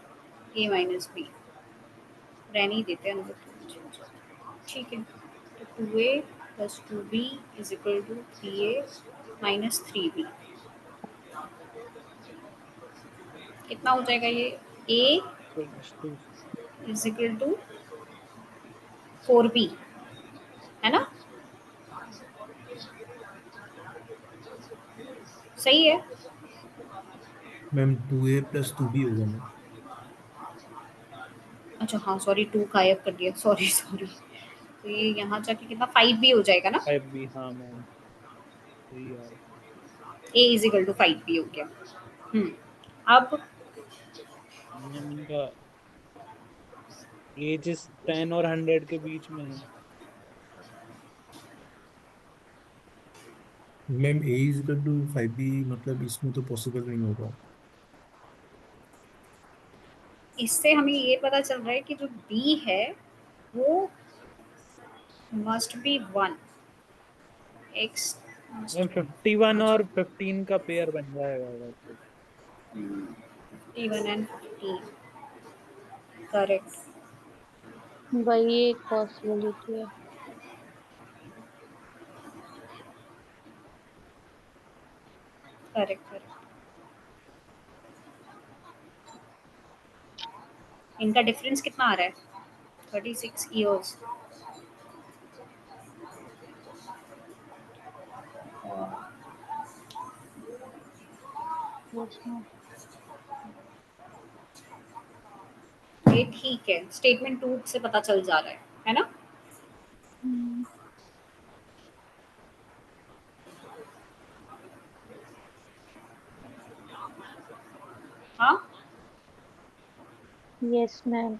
a माइनस बी रहने ही देते हैं अंदर, ठीक है। तो 2a plus 2b is equal to 3a minus 3b, कितना हो जाएगा ये? a तो इज इक्वल टू 4b, है ना? सही है। मैम 2A प्लस 2B होगा मैम। अच्छा हाँ सॉरी, 2 गायब कर दिया, सॉरी सॉरी। तो ये यहाँ जाके कितना 5b हो जाएगा ना? 5B, हाँ मैम सही है। a is equal to 5b हो गया। अब मैम इनका एजेस 10 और 100 के बीच में है। Ma'am a is equal to 5b, मतलब इसमें तो पॉसिबल नहीं होगा। इससे हमें ये पता चल रहा है कि जो बी है वो must be 1, x must ma'am 51 और 15 का पेयर बन जाएगा वैसे। 51 एंड 15, करेक्ट वही एक पॉसिबिलिटी है। Correct correct. इनका डिफरेंस कितना आ रहा है? 36 ईयर्स। Yes ma'am. ये ठीक है, स्टेटमेंट 2 से पता चल जा रहा है ना? हाँ yes ma'am.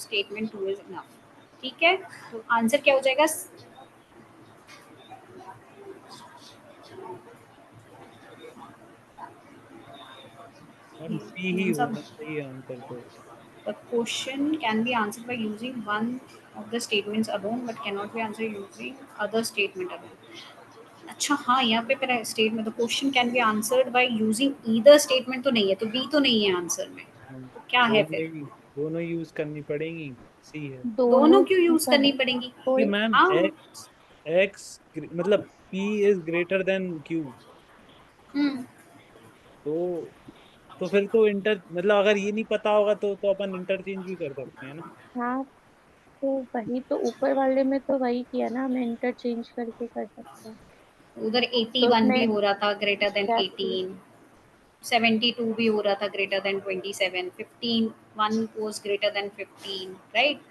Statement 2 is enough. ठीक है, तो आंसर क्या हो जाएगा? मैम सी ही होना चाहिए आंसर तो। The question can be answered by using one of the statements alone, but cannot be answered using other statement alone. अच्छा हाँ, यहाँ पे मेरा statement the question can be answered bye using either statement तो नहीं है, तो बी तो नहीं है आंसर में, तो क्या है दोनों फिर? ही दोनों यूज करनी पड़ेंगी, सी है। दोनों दोनों क्यों क्यों यूज करना? करनी पड़ेंगी? कि कोई मैम हाँ एक्स एक्स मतलब P is greater than Q, hmm तो फिर तो इंटर मतलब अगर ये नहीं पता होगा तो अपन इंटरचेंज भी कर सकते हैं ना। हाँ, तो वही तो ऊपर वाले में तो वही किया ना, हमें इंटरचेंज करके कर सकते हैं। उधर तो 81 भी उसमें हो रहा था ग्रेटर देन एग्जैक्टली 18, 72 भी हो रहा था greater than 27, 15 1 was greater than 15, right?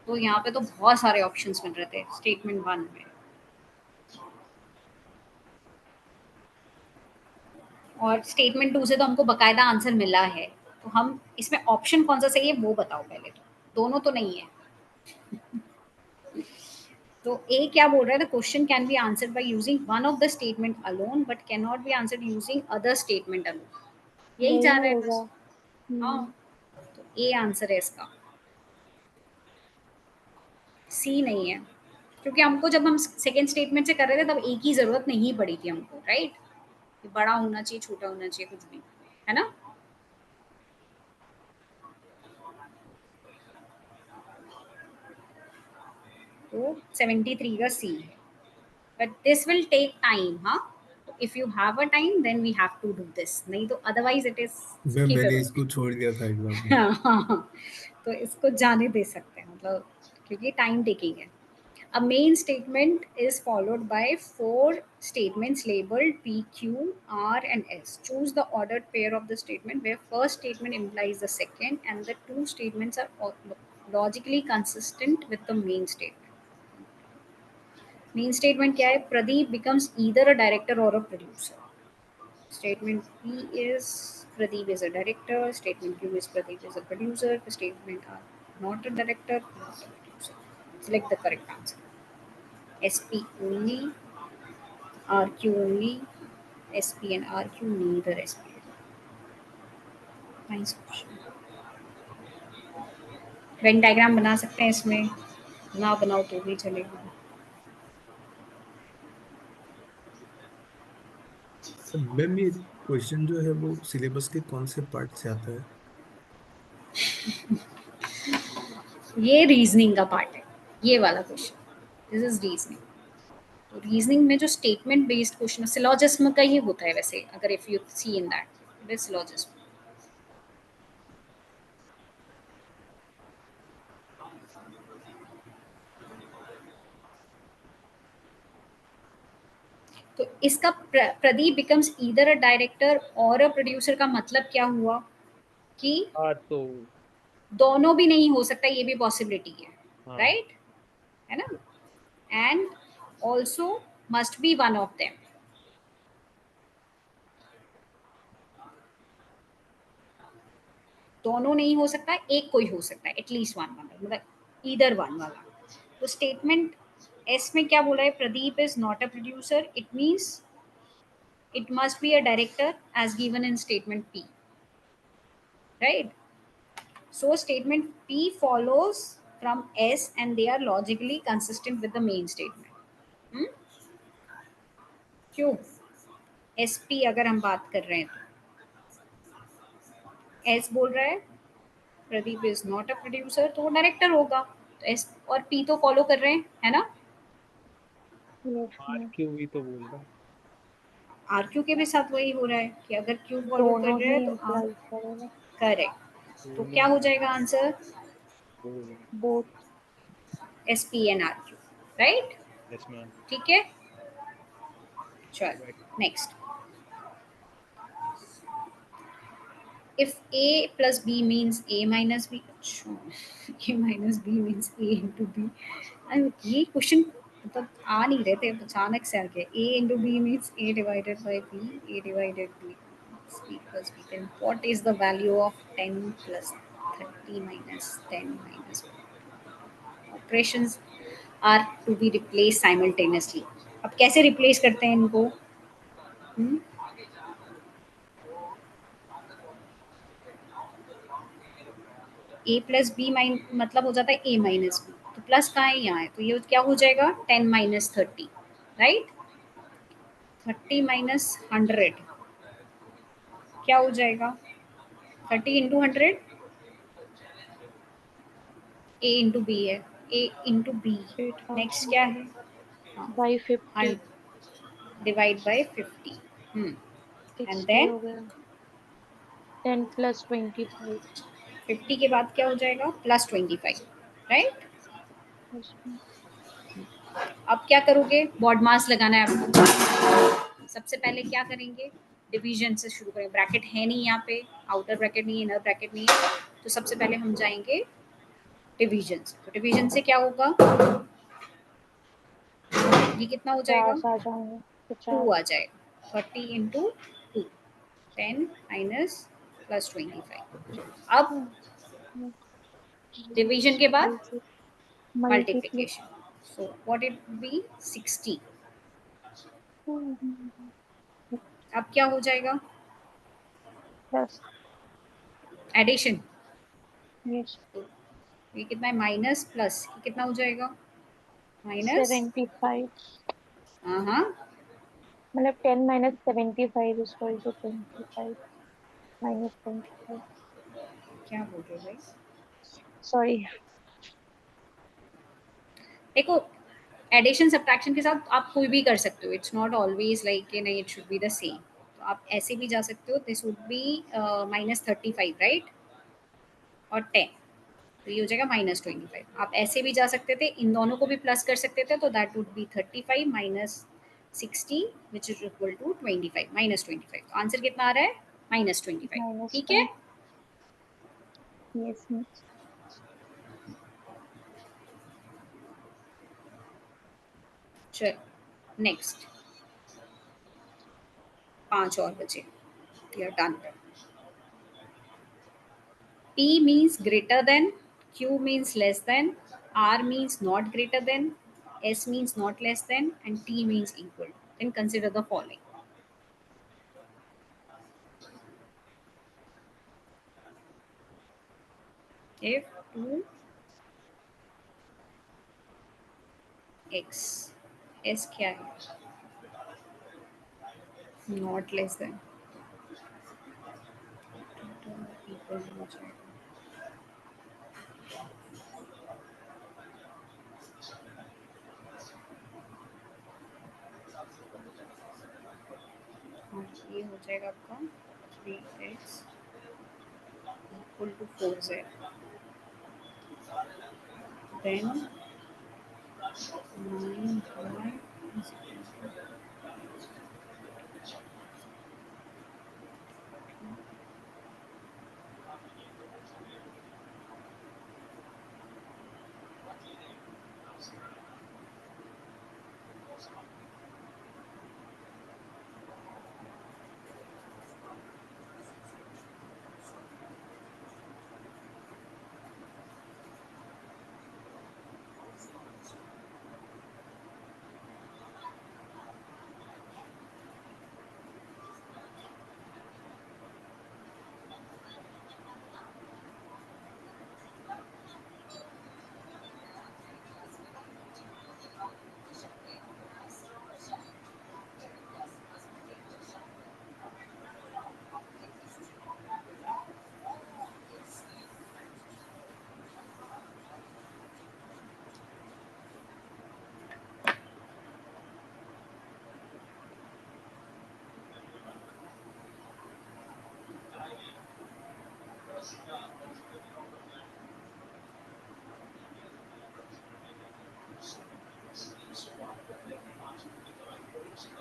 तो यहाँ पे तो बहुत सारे ऑप्शंस मिल रहे थे स्टेटमेंट 1 में, और स्टेटमेंट 2 से तो हमको बकायदा आंसर मिला है, तो हम इसमें ऑप्शन कौन सा सही है वो बताओ पहले, तो दोनों तो नहीं है। तो ए क्या बोल रहा है? The question can be answered by using one of the statement alone but can not be answered using other statement alone, यही जा यही रहा है होगा। बस। हाँ, तो ए आंसर है इसका, सी नहीं है, क्योंकि हमको जब हम सेकेंड स्टेटमेंट से कर रहे थे तब ए की जरूरत नहीं पड़ी थी हमको, राइट? बड़ा होना चाहिए, छोटा होना चाहिए, कुछ भी, है ना? तो 73 का सी है, but this will take time. हाँ, तो if you have a time then we have to do this, नहीं तो अदरवाइज इट इज मैंने स्किपेबल। इसको छोड़ दिया था एग्जाम में। हाँ हाँ हाँ, तो इसको जाने दे सकते हैं, मतलब क्योंकि टाइम टेकिंग है। A main statement is followed by 4 statements labeled P, Q, R, and S. Choose the ordered pair of the statement where first statement implies the second and the two statements are logically consistent with the main statement. Main statement क्या है? Pradeep becomes either a director or a producer. Statement P is Pradeep is a director. Statement Q is Pradeep is a producer. The statement are not a director, not a producer. Select the correct answer. SP only, RQ only, SP and RQ neither SP. Nice question. Venn diagram बना सकते हैं इसमें, ना बनाओ तो भी चलेगा। मैम ये क्वेश्चन जो है वो सिलेबस के कौन से पार्ट से आता है? ये रीजनिंग का पार्ट है, ये वाला क्वेश्चन, दिस इज रीजनिंग। तो रीजनिंग में जो स्टेटमेंट बेस्ड क्वेश्चन सिलॉजिज्म का ही होता है वैसे, अगर if you see in that it is syllogism. तो इसका प्रदीप बिकम्स ईदर अ डायरेक्टर और अ प्रोड्यूसर का मतलब क्या हुआ कि हाँ तो दोनों भी नहीं हो सकता, ये भी पॉसिबिलिटी है, हाँ राइट, है ना, and also must be one of them, दोनों नहीं हो सकता, एक कोई हो सकता है, एटलीस्ट वन, मतलब ईदर वन वाला। तो स्टेटमेंट एस में क्या बोला है, Pradeep is not a producer, it means it must be a director as given in statement P, right? So statement P follows from S and they are logically consistent with the main statement. hmm? क्यों? SP अगर हम बात कर रहे हैं तो S बोल रहा है Pradeep is not a producer, तो वो डायरेक्टर होगा, तो S और P तो फॉलो कर रहे हैं, है ना। yes, are yes. क्यू भी तो बोल रहा है। RQ के भी साथ वही हो रहा है कि अगर Q फॉलो कर दोनों रहे ही हैं तो R, इम्प्लाई करेगा. करेक्ट, तो दोनों क्या हो जाएगा आंसर, बोल both. SP and RQ, right, yes ma'am. ठीक है, चल right. Next, if A plus B means A minus B, अच्छा, A minus B means A into B, ये क्वेश्चन मतलब आ नहीं रहे थे, अचानक से आ गया, A into B means A divided by B, A divided B, B plus B, then what is the value of 10 plus 30 minus 10 minus 1? Operations are to be replaced simultaneously. अब कैसे रिप्लेस करते हैं इनको, हम्म? ए प्लस बी मतलब हो जाता है ए माइनस बी, तो प्लस कहाँ है, यहाँ है, तो ये क्या हो जाएगा 10 माइनस 30, राइट, 30 माइनस 100 क्या हो जाएगा, 30 इंटू 100, ए इंटू बी है, ए इंटू बी, नेक्स्ट 8,000 क्या है, by 50. Divide by 50, and 60 then हो गया. 10 plus 25. 50 के बाद क्या हो जाएगा प्लस 25, राइट। Yes, ma'am. अब क्या करोगे, बॉड मास लगाना है आपको, सबसे पहले क्या करेंगे, डिवीजन से शुरू करें, ब्रैकेट है नहीं यहाँ पे, आउटर ब्रैकेट नहीं है, इनर ब्रैकेट नहीं है, तो सबसे पहले हम जाएंगे डिवीजन से, तो डिवीजन से क्या होगा, ये कितना हो जाएगा, 50 आ जाएंगे. 2 50. आ जाएगा, 30 इंटू 2, 10 माइनस प्लस 25, अब डिवीजन के बाद Multiply. Multiplication, so what it be 60, अब क्या हो जाएगा, Plus. Addition, Yes. ये कितना है माइनस प्लस, कितना हो जाएगा माइनस, 75. हाँ हाँ, मतलब 10 minus 75 is equal to 25 minus 25. क्या बोल रहे हो भाई, Sorry. देखो एडिशन सब्ट्रैक्शन के साथ आप कोई भी कर सकते हो, इट्स नॉट ऑलवेज लाइक कि नहीं it should be the same, तो आप ऐसे भी जा सकते हो, दिस वुड बी -35 राइट, और 10, तो ये हो जाएगा -25, आप ऐसे भी जा सकते थे, इन दोनों को भी प्लस कर सकते थे, तो that would be 35 minus 60 which is equal to 25 -25, तो आंसर कितना आ रहा है -25, Minus ठीक है। 20. Yes, miss. चलो नेक्स्ट, 5 और बचे, we are done. P means greater than, Q means less than, R means not greater than, S means not less than, and T means equal. Then consider the following. If 2x, S क्या है? Not less than, equal हो जाएगा। और ये हो जाएगा आपका 3x equal to 4z. Then 9y is equal to,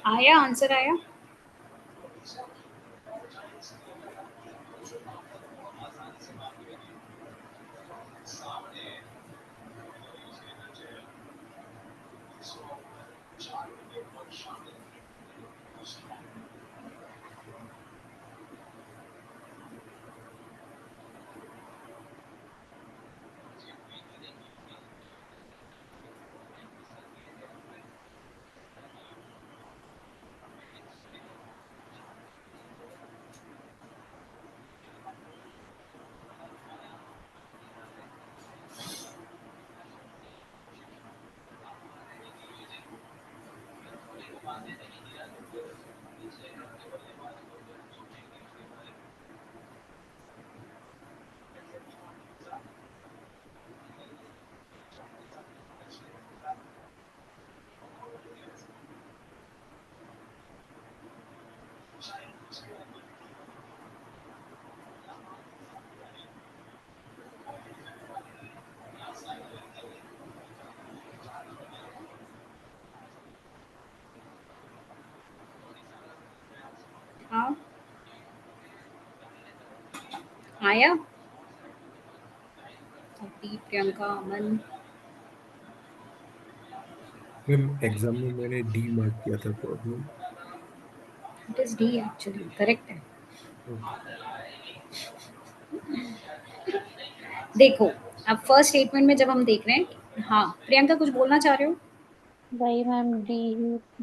आया आंसर आया? हाँ आया? अभी प्रियंका, अमन, मैम एग्जाम में मैंने डी मार्क किया था problem. It is D actually, correct है। देखो अब फर्स्ट स्टेटमेंट में जब हम देख रहे हैं, हाँ प्रियंका कुछ बोलना चाह रहे हो? वही मैम डी ही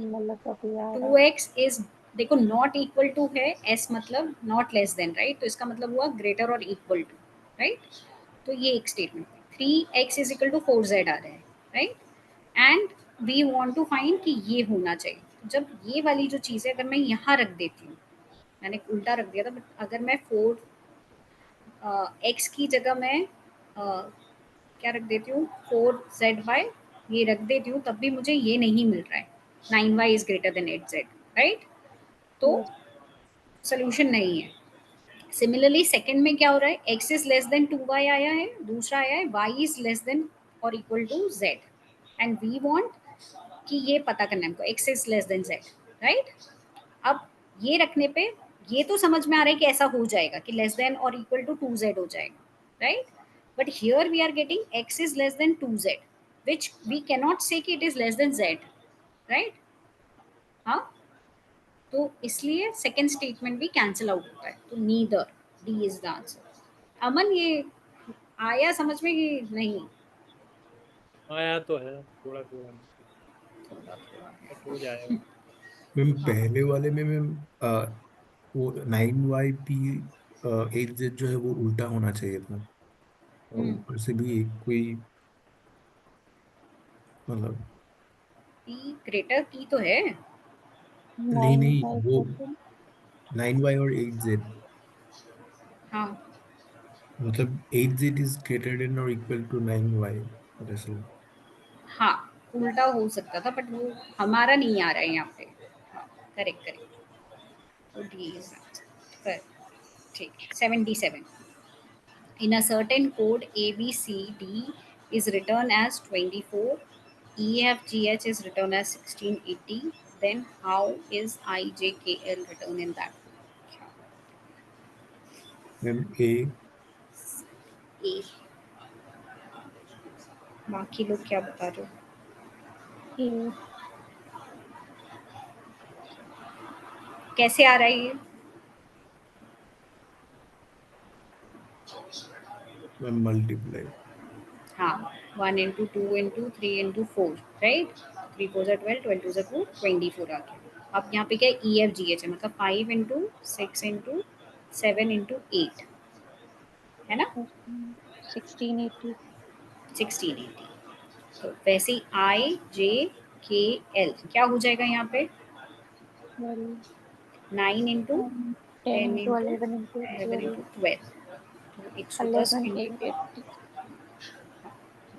मतलब अभी आ रहा है। 2x इज, देखो नॉट इक्वल टू है, s मतलब नॉट लेस देन, राइट? तो इसका मतलब हुआ ग्रेटर और इक्वल टू, राइट? तो ये एक स्टेटमेंट। 3x is equal to 4z आ रहा है, right? And we want to find कि ये होना चाहिए। तो जब ये वाली जो चीज़ है अगर मैं यहाँ रख देती हूँ, मैंने उल्टा रख दिया था, बट अगर मैं 4x की जगह मैं क्या रख देती हूँ, 4z/, ये रख देती हूँ, तब भी मुझे ये नहीं मिल रहा है, 9y is greater then 8z, right? तो Yes. सोल्यूशन नहीं है। सिमिलरली सेकंड में क्या हो रहा है, x is less then 2y आया है, दूसरा आया है y इज लेस देन और equal to z, and we want कि ये पता करना है हमको, x is less than z, right? अब ये रखने पे ये तो समझ में आ रहा है कि ऐसा हो जाएगा कि लेस देन और इक्वल टू 2z हो जाएगा, right? But here we are getting x is less than 2z, which we cannot say कि it is less than z, right? हाँ, तो इसलिए सेकेंड स्टेटमेंट भी कैंसिल आउट होता है, तो neither, D is the answer. Aman ये आया समझ में कि नहीं? आया तो है थोड़ा थोड़ा, बट हो जाएगा। मैम पहले वाले में मैम वो 9YP 8Z जो है वो उल्टा होना चाहिए था, और ऊपर से भी एक कोई मतलब पी ग्रेटर की तो है। नहीं 9 नहीं, by वो 14. 9Y और 8Z, हाँ मतलब 8Z इज ग्रेटर देन और इक्वल टू 9Y, दरअसल। हाँ, उल्टा हो सकता था, बट वो हमारा नहीं आ रहा है यहाँ पे। हाँ करेक्ट करेक्ट, तो डी इज आंसर, ठीक। 77, in a certain code ABCD is written as 24, EFGH is written as 1680, then how is IJKL written in that ma'am A, A? बाकी लोग क्या बता रहे हो? A. कैसे आ रहा है ये? Ma'am multiply. हाँ, 1 इंटू 2 इंटू 3 इंटू 4, राइट? 3 4 ज़ा 12, 12 2 ज़ा 2, 24 आ गया। अब यहाँ पे क्या है, EFGH है, मतलब 5 इंटू 6 इंटू 7 इंटू 8, है ना? 1680. 1680। तो वैसे ही IJKL क्या हो जाएगा यहाँ पे, 12. 9 into 10 10 into into 11 into 11 12. Into 12, तो 110 11 इंटू 880.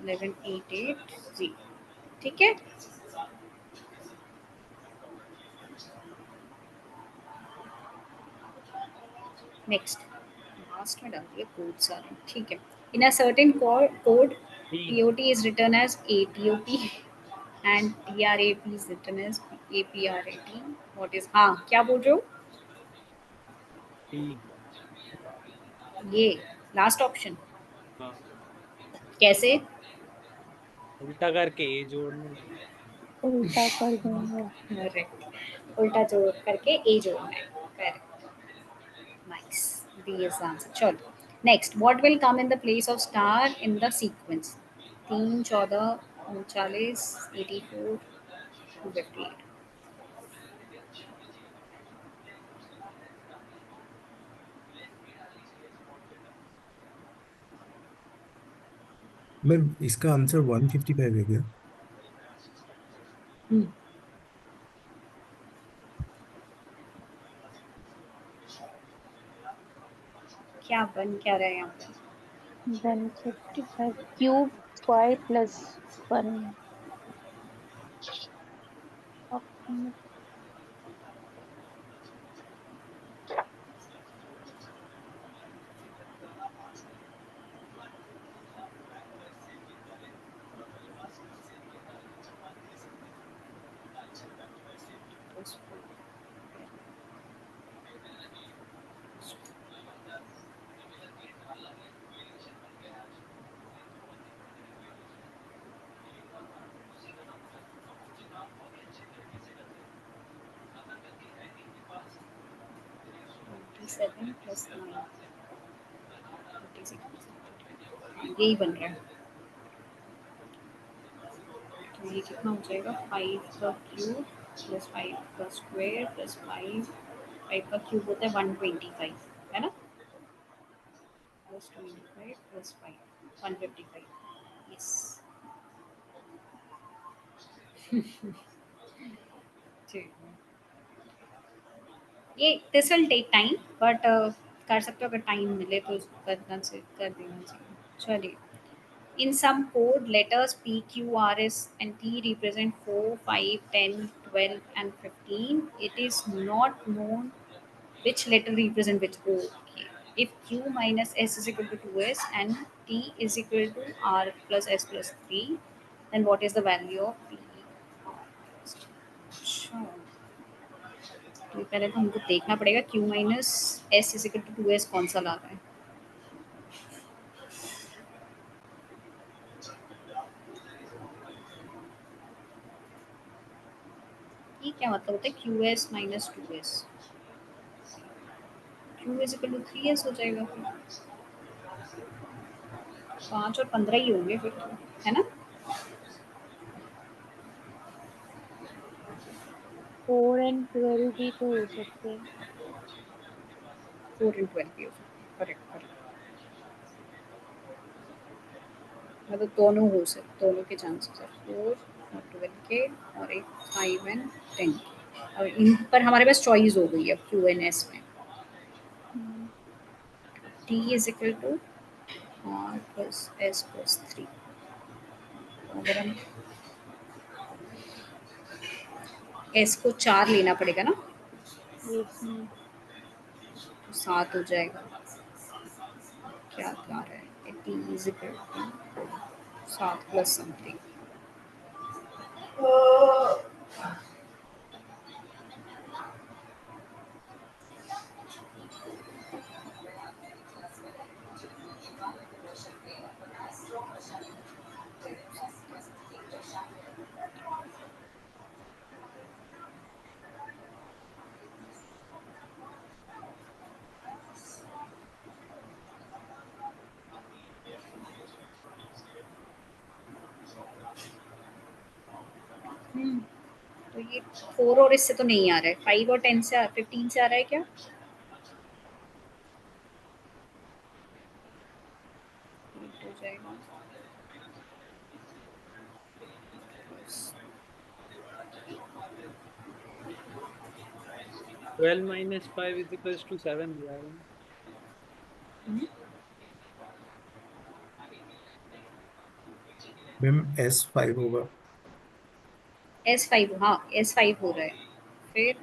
11880, ठीक है? नेक्स्ट, लास्ट में डाल दिए कोड सारे, ठीक है। In a certain code POT is written as ATOP and TRAP is written as APRAT what is, हाँ क्या बोल रहे हो? टी। ये लास्ट ऑप्शन हाँ, कैसे? उल्टा करके ए जोड़ना। उल्टा कर देंगे। करेक्ट, उल्टा जोड़ करके ए जोड़ना है। Correct, nice, D is answer. चलो next, what will come in the place of star in the sequence? 3 14 39 84 258। Ma'am इसका आंसर 155 है क्या? क्या बन क्या रहा है यहाँ पे? 155 क्यूब y प्लस 1 ऑप्शन में। सेवन प्लस 9 यही बन रहा है। तो ये कितना हो जाएगा? 5 का क्यूब प्लस 5 का स्क्वायर प्लस 5 का क्यूब होता है 125, है ना? Plus 25 plus 5 155। यस, ठीक है। ये this will take time but कर सकते हो, अगर टाइम मिले तो करना से कर देना चाहिए। चलिए, in some code, letters P, Q, R, S, and T represent 4, 5, 10, 12, and 15. It is not known which letter represent which. Okay. If Q minus S is equal to 2S and T is equal to R plus S plus 3, then what is the value of P? अच्छा, तो पहले तो हमको देखना पड़ेगा Q minus S is equal to 2S कौन सा ला रहा है। ये क्या मतलब होता है QS minus 2S? Q is equal to 3S हो जाएगा फिर। 5 और 15 ही होंगे फिर तो, है ना? 4 एंड 12 भी तो हो सकते हैं। 4 and 12 भी हो सकते हैं। करेक्ट करेक्ट, मतलब दोनों हो सकते, दोनों के चांसेस है, 4 और 12 के, और एक 5 एंड 10 के। और इन पर हमारे पास चॉइस हो गई है Q and S में। T is equal to R plus S plus 3। अगर हम S को 4 लेना पड़ेगा ना, एक मिनट, तो 7 हो जाएगा। क्या आ रहा है? T is equal to 7 plus something. तो ये 4 और इससे तो नहीं आ रहा है, 5 और 10 से 15 से आ रहा है क्या? Eight हो जाएगा। 12 minus 5 is equals to 7 दिया है। मैम S5 होगा। S5, हाँ S5 हो रहा है, फिर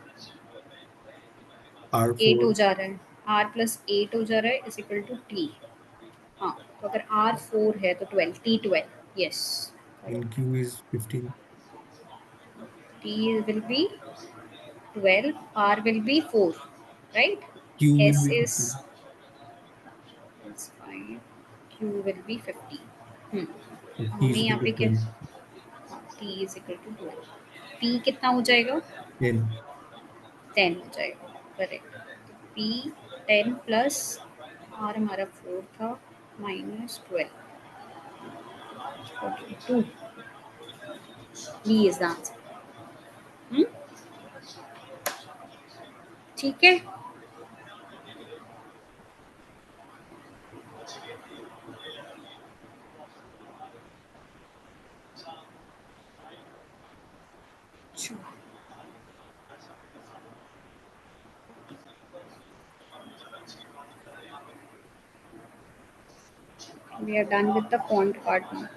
8 R4 हो जा रहा है, R प्लस 8 हो जा रहा है इज इक्वल टू T। हाँ, तो अगर R4 है तो 12, T12। Yes, and Q is 15। T will be 12, R will be 4, right? Q will S be is 50. 5, Q will be 50. So T हमें is यहाँ equal पे to क्या, 10. T is equal to 12. P कितना हो जाएगा? 10. 10 हो जाएगा, करेक्ट. P 10 प्लस R हमारा 4 था, minus 12, 2. B is the answer. ठीक है. We are done with the font part now.